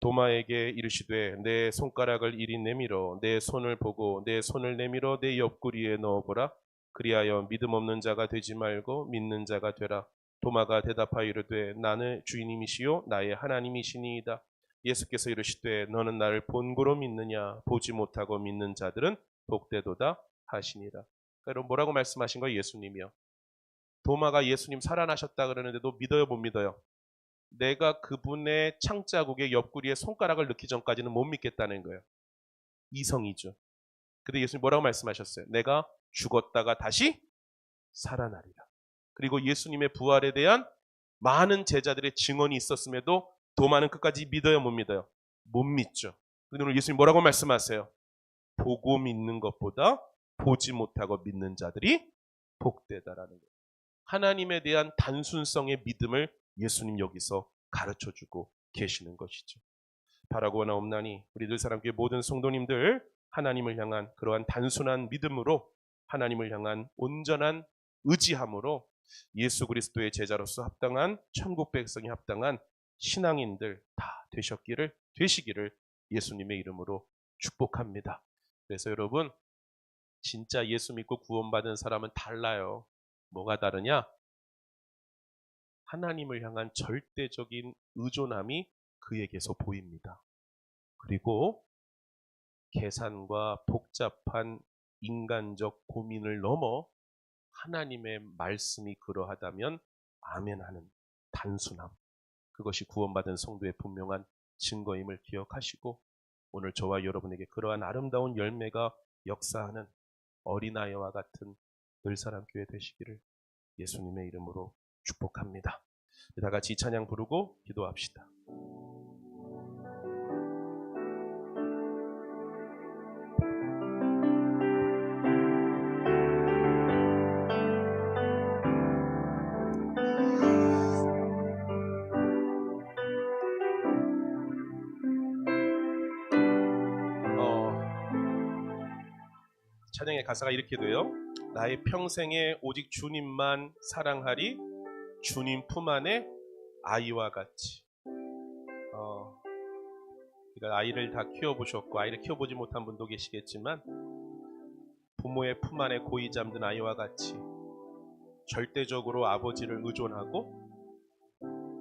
도마에게 이르시되 내 손가락을 이리 내밀어 내 손을 보고 내 손을 내밀어 내 옆구리에 넣어보라. 그리하여 믿음 없는 자가 되지 말고 믿는 자가 되라. 도마가 대답하여 이르되 나는 주인님이시요 나의 하나님이시니이다. 예수께서 이르시되 너는 나를 본고로 믿느냐 보지 못하고 믿는 자들은 복되도다 하시니라. 여러분 뭐라고 말씀하신 거예요? 예수님이요. 도마가 예수님 살아나셨다 그러는데도 믿어요 못 믿어요? 내가 그분의 창자국의 옆구리에 손가락을 넣기 전까지는 못 믿겠다는 거예요. 이성이죠. 근데 예수님 뭐라고 말씀하셨어요? 내가 죽었다가 다시 살아나리라. 그리고 예수님의 부활에 대한 많은 제자들의 증언이 있었음에도 도마는 끝까지 믿어요 못 믿어요? 못 믿죠. 근데 오늘 예수님 뭐라고 말씀하세요? 보고 믿는 것보다 보지 못하고 믿는 자들이 복되다라는 거예요. 하나님에 대한 단순성의 믿음을 예수님 여기서 가르쳐주고 계시는 것이죠. 바라고 원하옵나니 우리 늘사랑교회 모든 성도님들 하나님을 향한 그러한 단순한 믿음으로 하나님을 향한 온전한 의지함으로 예수 그리스도의 제자로서 합당한 천국 백성이 합당한 신앙인들 다 되시기를 예수님의 이름으로 축복합니다. 그래서 여러분 진짜 예수 믿고 구원받은 사람은 달라요. 뭐가 다르냐? 하나님을 향한 절대적인 의존함이 그에게서 보입니다. 그리고 계산과 복잡한 인간적 고민을 넘어 하나님의 말씀이 그러하다면 아멘하는 단순함. 그것이 구원받은 성도의 분명한 증거임을 기억하시고 오늘 저와 여러분에게 그러한 아름다운 열매가 역사하는 어린아이와 같은 늘사랑교회 되시기를 예수님의 이름으로 축복합니다. 다 같이 이 찬양 부르고 기도합시다. 찬양의 가사가 이렇게 돼요. 나의 평생에 오직 주님만 사랑하리 주님 품 안에 아이와 같이. 그러니까 아이를 다 키워보셨고 아이를 키워보지 못한 분도 계시겠지만 부모의 품 안에 고이 잠든 아이와 같이 절대적으로 아버지를 의존하고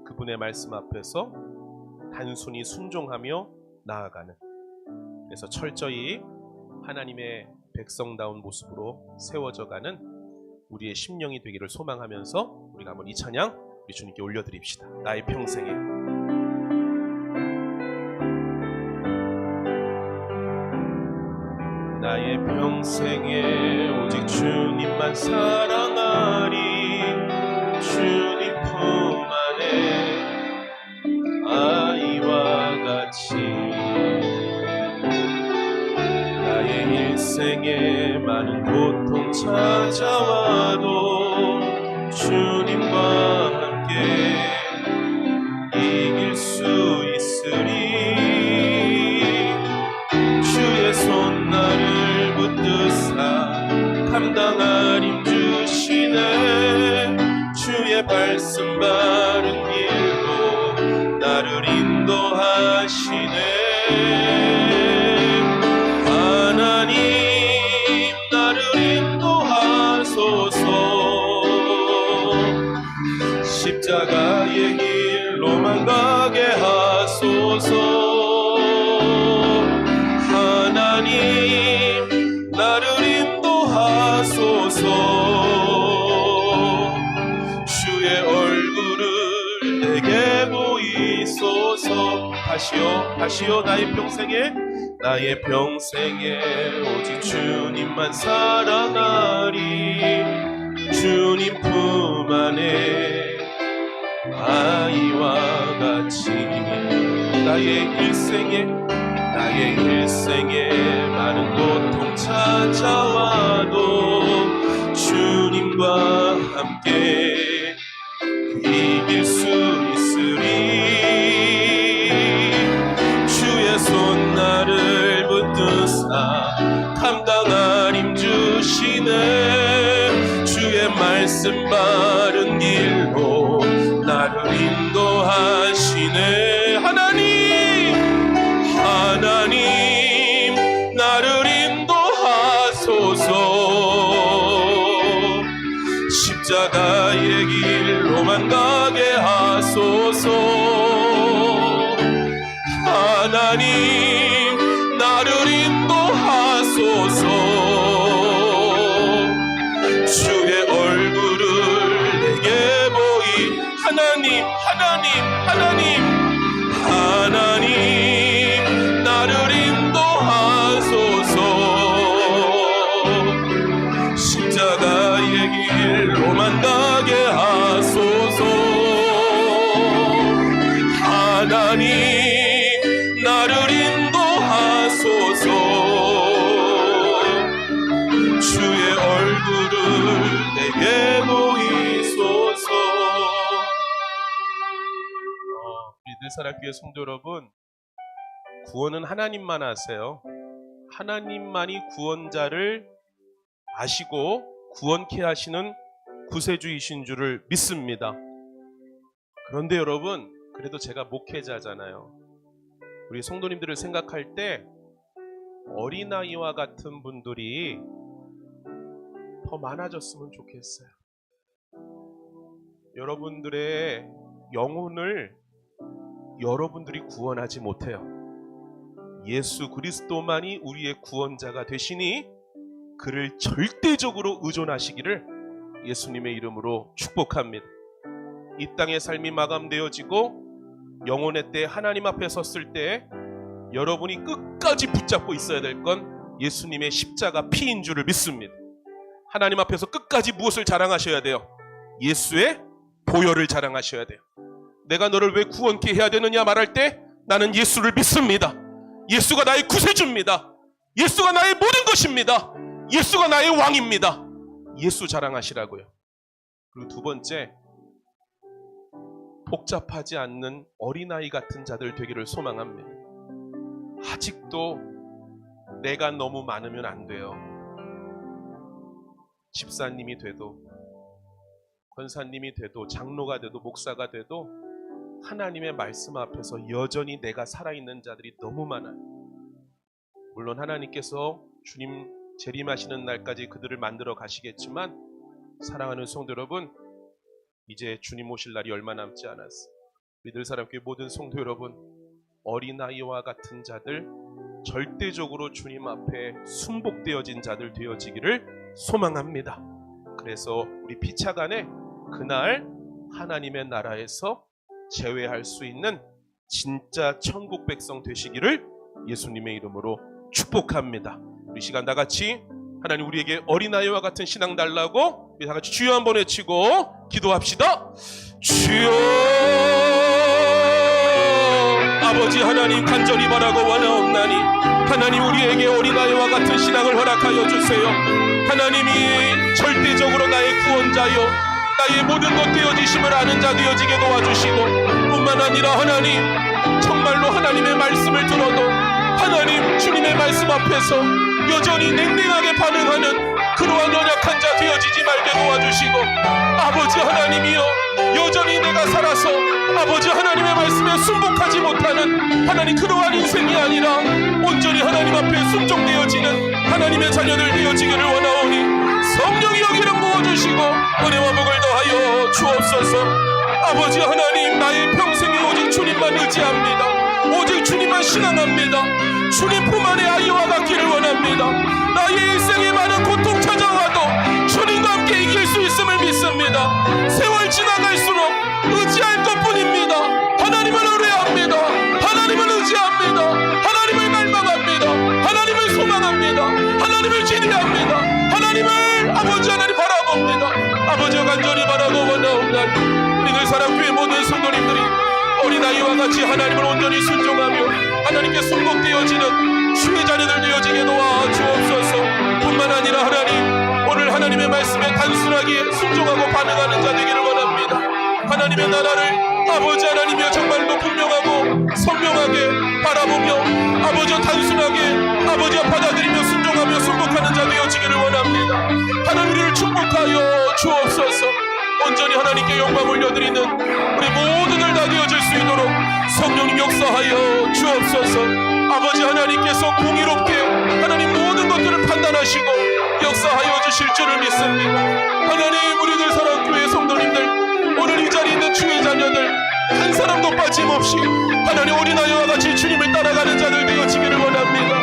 그분의 말씀 앞에서 단순히 순종하며 나아가는, 그래서 철저히 하나님의 백성다운 모습으로 세워져가는 우리의 심령이 되기를 소망하면서 우리가 한번 이 찬양 우리 주님께 올려드립시다. 나의 평생에 나의 평생에 오직 주님만 사랑하리 주님 품 안에 아이와 같이 나의 일생에 많은 고통 찾아와도 주님과 함께 이길 수 있으리 주의 손 나를 붙드사 감당할 힘 주시네 주의 말씀 바른 길로 나를 인도하시네 하나님 나를 인도하소서 십자가의 길로만 가게 하소서 주옵소서. 주의 얼굴을 내게 보이소서. 다시요 나의 평생에 오직 주님만 사랑하리. 주님 품 안에 아이와 같이 나의 일생에 많은 고통 찾아와도 주님과 함께 이길 수 있으리. 주의 손 나를 붙드사 감당할 힘 주시네. 주의 말씀 바른 길로 나를 인도하시네. 하나님 나를 인도하소서. 십자가의 길로만 가게 하소서. 하나님 나를 인도하소서. 주의 얼굴을 내게 보이. 하나님 나를 인도하소서. 십자가의 길로만 가게 하소서. 하나님 나를 인도하소서. 주의 얼굴을 내게 보이소서. 우리 늘사랑교회 성도 여러분, 구원은 하나님만 아세요. 하나님만이 구원자를 아시고 구원케 하시는 구세주이신 줄을 믿습니다. 그런데 여러분, 그래도 제가 목회자잖아요. 우리 성도님들을 생각할 때 어린아이와 같은 분들이 더 많아졌으면 좋겠어요. 여러분들의 영혼을 여러분들이 구원하지 못해요. 예수 그리스도만이 우리의 구원자가 되시니 그를 절대적으로 의존하시기를 예수님의 이름으로 축복합니다. 이 땅의 삶이 마감되어지고 영혼의 때 하나님 앞에 섰을 때 여러분이 끝까지 붙잡고 있어야 될 건 예수님의 십자가 피인 줄을 믿습니다. 하나님 앞에서 끝까지 무엇을 자랑하셔야 돼요? 예수의 보혈을 자랑하셔야 돼요. 내가 너를 왜 구원케 해야 되느냐 말할 때 나는 예수를 믿습니다. 예수가 나의 구세주입니다. 예수가 나의 모든 것입니다. 예수가 나의 왕입니다. 예수 자랑하시라고요. 그리고 두 번째, 복잡하지 않는 어린아이 같은 자들 되기를 소망합니다. 아직도 내가 너무 많으면 안 돼요. 집사님이 돼도, 권사님이 돼도, 장로가 돼도, 목사가 돼도 하나님의 말씀 앞에서 여전히 내가 살아있는 자들이 너무 많아요. 물론 하나님께서 주님 재림하시는 날까지 그들을 만들어 가시겠지만, 사랑하는 성도 여러분, 이제 주님 오실 날이 얼마 남지 않았어요. 믿을 사람께 모든 성도 여러분, 어린아이와 같은 자들, 절대적으로 주님 앞에 순복되어진 자들 되어지기를 소망합니다. 그래서 우리 피차간에 그날 하나님의 나라에서 제외할 수 있는 진짜 천국 백성 되시기를 예수님의 이름으로 축복합니다. 우리 시간 다 같이 하나님 우리에게 어린아이와 같은 신앙 달라고 우리 다 같이 주여 한번 외치고 기도합시다. 주여, 아버지 하나님 간절히 바라고 원하옵나니 하나님 우리에게 어린아이와 같은 신앙을 허락하여 주세요. 하나님이 절대적으로 나의 구원자요 나의 모든 것 되어지심을 아는 자 되어지게 도와주시고, 뿐만 아니라 하나님 정말로 하나님의 말씀을 들어도 하나님 주님의 말씀 앞에서 여전히 냉랭하게 반응하는 그러한 연약한 자 되어지지 말게 도와주시고, 아버지 하나님이여 여전히 내가 살아서 아버지 하나님의 말씀에 순복하지 못하는 하나님 그러한 인생이 아니라 온전히 하나님 앞에 순종되어지는 하나님의 자녀들 되어지기를 원하오니 성령이 여기를 부어주시고 은혜와 복을 더하여 주옵소서. 아버지 하나님 나의 평생이 오직 주님만 의지합니다. 오직 주님만 신앙합니다. 주님 품 안에 아이와 같기를 원합니다. 나의 일생에 많은 고통 찾아와도 주님 간절히 바라고 원하옵나니 우리들 사랑교회 모든 성도님들이 어린아이와 같이 하나님을 온전히 순종하며 하나님께 순복되어지는 주의 자녀들 되어지게 도와 주옵소서. 뿐만 아니라 하나님, 오늘 하나님의 말씀에 단순하게 순종하고 반응하는 자 되기를 원합니다. 하나님의 나라를 아버지 하나님이여 정말로 분명하고 선명하게 바라보며 아버지와 단순하게 아버지와 받아들이며 순종하며 순복하는 자 되어지기를 원합니다. 하나님 우리를 축복하여 주옵소서. 온전히 하나님께 영광 올려드리는 우리 모두들 다 되어질 수 있도록 성령님 역사하여 주옵소서. 아버지 하나님께서 공의롭게 하나님 모든 것들을 판단하시고 역사하여 주실 줄을 믿습니다. 하나님 우리들 사랑교회 성도님들 오늘 이 자리에 있는 주의 자녀들 한 사람도 빠짐없이 하나님 어린아이와 같이 주님을 따라가는 자들 되어지기를 원합니다.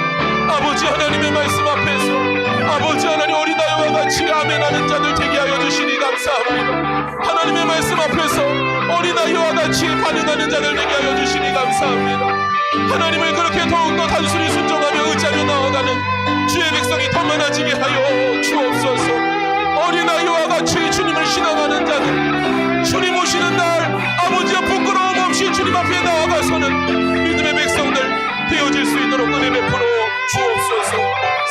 아버지 하나님의 말씀 앞에서 아버지 하나님 어린아이와 같이 아멘하는 자들 되게 하여 주시니 감사합니다. 하나님의 말씀 앞에서 어린아이와 같이 반응하는 자들 되게 하여 주시니 감사합니다. 하나님을 그렇게 더욱더 단순히 순종하며 의지하며 나아가는 주의 백성이 더 많아지게 하여 주옵소서. 어린아이와 같이 주님을 신앙하는 자들 주님 오시는 날 아버지와 부끄러움 없이 주님 앞에 나아가서는 믿음의 백성들 되어질 수 있도록 은혜 베풀어 주옵소서.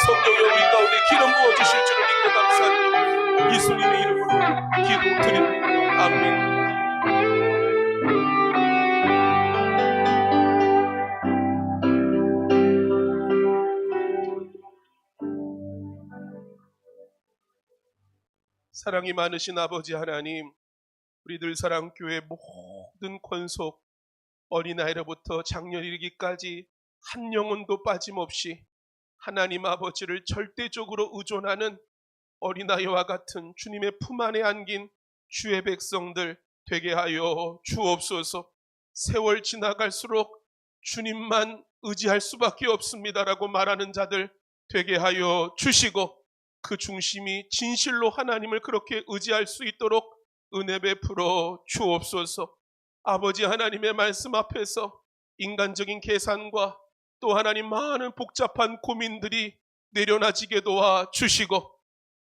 성령의 우리 가운데 기름 부어주실 줄을 믿고 감사드립니다. 예수님의 이름으로 기도드립니다. 아멘. 사랑이 많으신 아버지 하나님, 우리들 사랑교회 모든 권속 어린아이로부터 장년 이르기까지 한 영혼도 빠짐없이 하나님 아버지를 절대적으로 의존하는 어린아이와 같은 주님의 품 안에 안긴 주의 백성들 되게 하여 주옵소서. 세월 지나갈수록 주님만 의지할 수밖에 없습니다라고 말하는 자들 되게 하여 주시고 그 중심이 진실로 하나님을 그렇게 의지할 수 있도록 은혜 베풀어 주옵소서. 아버지 하나님의 말씀 앞에서 인간적인 계산과 또 하나님 많은 복잡한 고민들이 내려놔지게 도와 주시고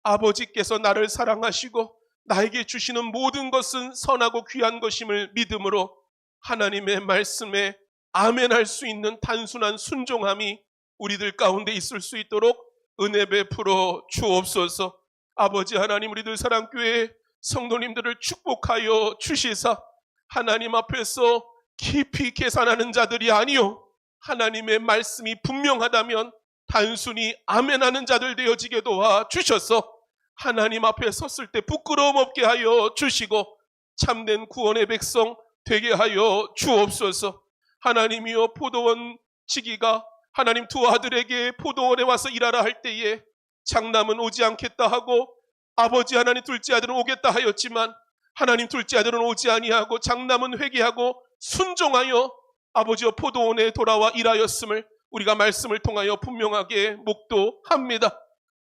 아버지께서 나를 사랑하시고 나에게 주시는 모든 것은 선하고 귀한 것임을 믿음으로 하나님의 말씀에 아멘할 수 있는 단순한 순종함이 우리들 가운데 있을 수 있도록 은혜 베풀어 주옵소서. 아버지 하나님 우리들 사랑교회 성도님들을 축복하여 주시사 하나님 앞에서 깊이 계산하는 자들이 아니요 하나님의 말씀이 분명하다면 단순히 아멘하는 자들 되어지게 도와 주셔서 하나님 앞에 섰을 때 부끄러움 없게 하여 주시고 참된 구원의 백성 되게 하여 주옵소서. 하나님이여 포도원 지기가 하나님 두 아들에게 포도원에 와서 일하라 할 때에 장남은 오지 않겠다 하고 아버지 하나님 둘째 아들은 오겠다 하였지만 하나님 둘째 아들은 오지 아니하고 장남은 회개하고 순종하여 아버지와 포도원에 돌아와 일하였음을 우리가 말씀을 통하여 분명하게 목도합니다.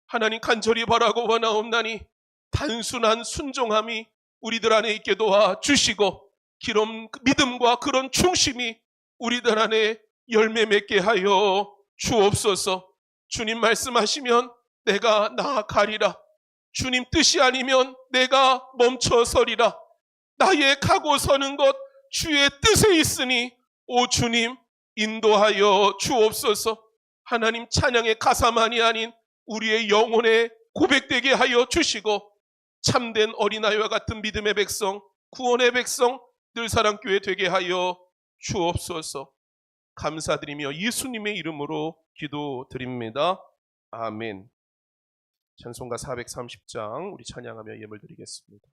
하나님 간절히 바라고 원하옵나니 단순한 순종함이 우리들 안에 있게 도와주시고 기름 믿음과 그런 충심이 우리들 안에 열매 맺게 하여 주옵소서. 주님 말씀하시면 내가 나아가리라. 주님 뜻이 아니면 내가 멈춰서리라. 나의 가고 서는 것 주의 뜻에 있으니 오 주님 인도하여 주옵소서. 하나님 찬양의 가사만이 아닌 우리의 영혼에 고백되게 하여 주시고 참된 어린아이와 같은 믿음의 백성, 구원의 백성, 늘 사랑교회 되게 하여 주옵소서. 감사드리며 예수님의 이름으로 기도드립니다. 아멘. 찬송가 430장 우리 찬양하며 예물 드리겠습니다.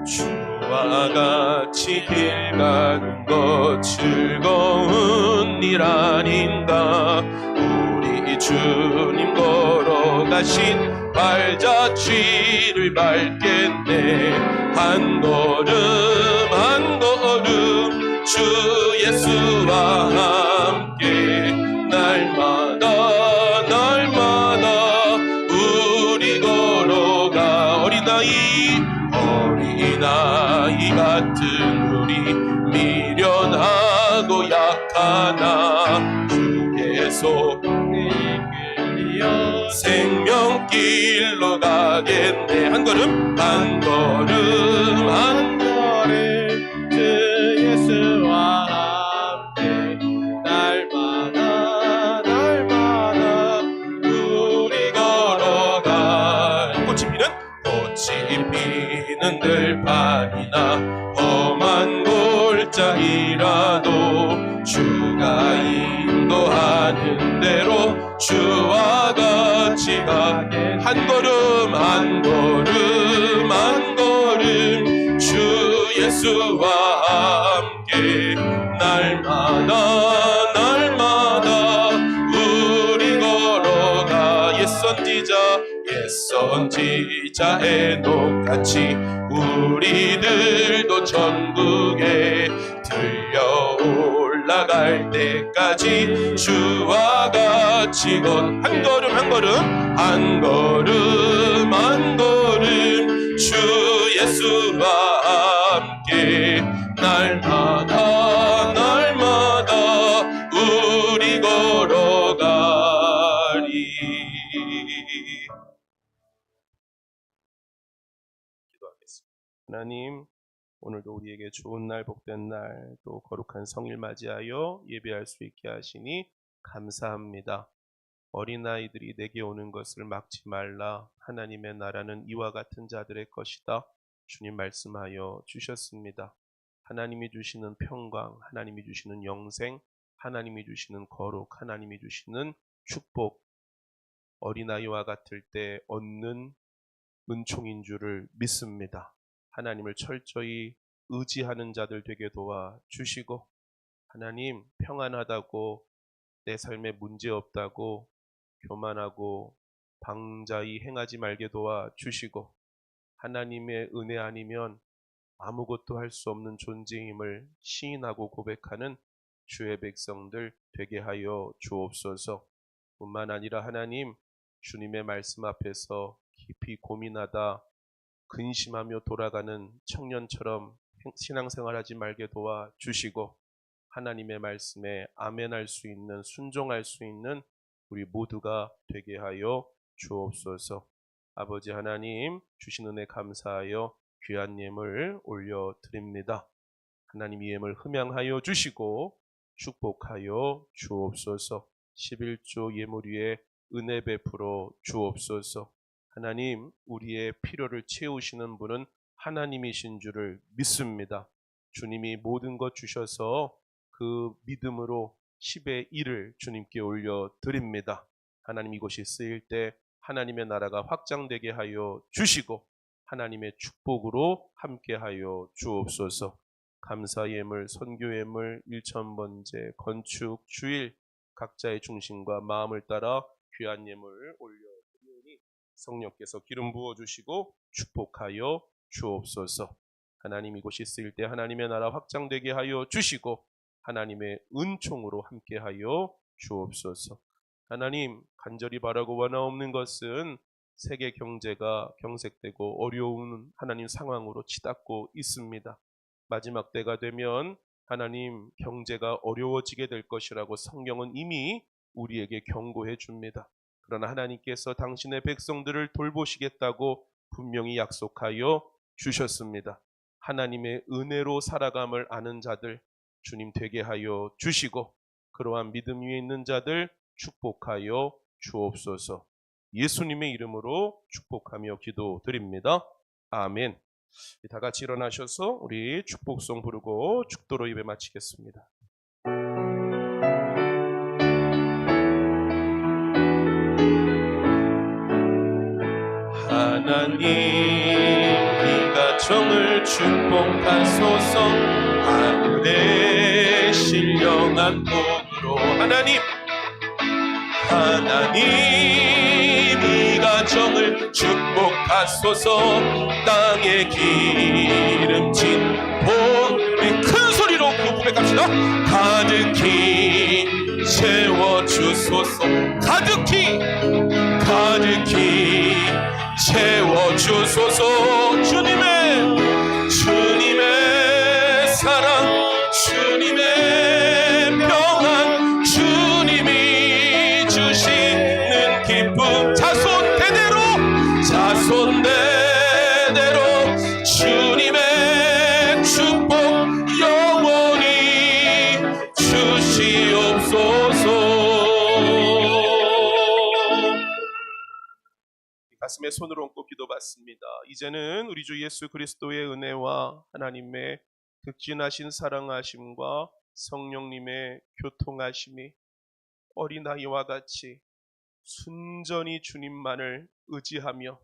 주와 같이 길 가는 것 즐거운 일 아닌가. 우리 주님 걸어가신 발자취를 밟겠네. 한 걸음 한 걸음 주 예수와 함께 날마다 날마다 우리 걸어가. 어린아이 같은 우리 미련하고 가난하고 약하나 주께서 생명길로 가겠네. 한 걸음 한 걸음 한 걸음 주 예수와 함께 날마다 날마다 우리 걸어가. 꽃이 피는 들판이나 험한 골짜기라도 주가 인도하는 대로 주와 같이 가게. 한 걸음 한 걸음 한 걸음 주 예수와 함께 날마다 날마다 우리 걸어가. 옛선지자 에녹같이 우리들도 천국에 들려 올라갈 때까지 주와 같이 건 한 걸음 한 걸음 한 걸음 한 걸음 주 예수와 함께 날마다 날마다 우리 걸어가리. 기도하겠습니다. 하나님, 오늘도 우리에게 좋은 날, 복된 날, 또 거룩한 성일 맞이하여 예배할 수 있게 하시니 감사합니다. 어린아이들이 내게 오는 것을 막지 말라. 하나님의 나라는 이와 같은 자들의 것이다. 주님 말씀하여 주셨습니다. 하나님이 주시는 평강, 하나님이 주시는 영생, 하나님이 주시는 거룩, 하나님이 주시는 축복, 어린아이와 같을 때 얻는 은총인 줄을 믿습니다. 하나님을 철저히 의지하는 자들 되게 도와주시고, 하나님 평안하다고 내 삶에 문제없다고 교만하고 방자히 행하지 말게 도와주시고, 하나님의 은혜 아니면 아무것도 할 수 없는 존재임을 시인하고 고백하는 주의 백성들 되게 하여 주옵소서. 뿐만 아니라 하나님, 주님의 말씀 앞에서 깊이 고민하다 근심하며 돌아가는 청년처럼 신앙생활하지 말게 도와주시고, 하나님의 말씀에 아멘할 수 있는, 순종할 수 있는 우리 모두가 되게 하여 주옵소서. 아버지 하나님, 주신 은혜 감사하여 귀한 예물 올려드립니다. 하나님, 이 예물 흠양하여 주시고 축복하여 주옵소서. 11조 예물 위에 은혜 베풀어 주옵소서. 하나님, 우리의 필요를 채우시는 분은 하나님이신 줄을 믿습니다. 주님이 모든 것 주셔서 그 믿음으로 10의 1을 주님께 올려드립니다. 하나님, 이곳이 쓰일 때 하나님의 나라가 확장되게 하여 주시고 하나님의 축복으로 함께하여 주옵소서. 감사 예물, 선교 예물, 1000번제, 건축, 주일 각자의 중심과 마음을 따라 귀한 예물 올려드리니 성령께서 기름 부어주시고 축복하여 주옵소서. 하나님, 이곳이 쓰일 때 하나님의 나라 확장되게 하여 주시고 하나님의 은총으로 함께하여 주옵소서. 하나님, 간절히 바라고 원하옵는 것은 세계 경제가 경색되고 어려운 하나님 상황으로 치닫고 있습니다. 마지막 때가 되면 하나님 경제가 어려워지게 될 것이라고 성경은 이미 우리에게 경고해 줍니다. 그러나 하나님께서 당신의 백성들을 돌보시겠다고 분명히 약속하여 주셨습니다. 하나님의 은혜로 살아감을 아는 자들 주님 되게 하여 주시고, 그러한 믿음 위에 있는 자들 축복하여 주옵소서. 예수님의 이름으로 축복하며 기도드립니다. 아멘. 다 같이 일어나셔서 우리 축복송 부르고 축도로 예배 마치겠습니다. 하나님, 이 가정을 축복하소서. 하늘의 신령한 복으로 하나님, 이 가정을 축복하소서. 땅에 기름진 복, 우리 큰 소리로 그 고백합시다. 가득히 채워주소서. 가득히 채워주소서. 주님의 사랑, 주님의 가슴에 손을 얹고 기도받습니다. 이제는 우리 주 예수 그리스도의 은혜와 하나님의 극진하신 사랑하심과 성령님의 교통하심이 어린아이와 같이 순전히 주님만을 의지하며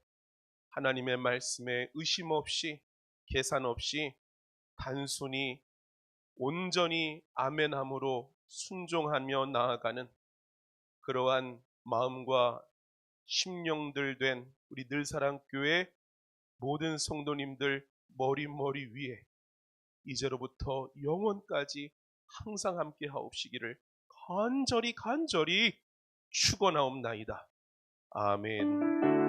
하나님의 말씀에 의심 없이 계산 없이 단순히 온전히 아멘함으로 순종하며 나아가는 그러한 마음과 심령들 된 우리 늘사랑교회 모든 성도님들 머리 위에 이제로부터 영원까지 항상 함께 하옵시기를 간절히 축원하옵나이다. 아멘.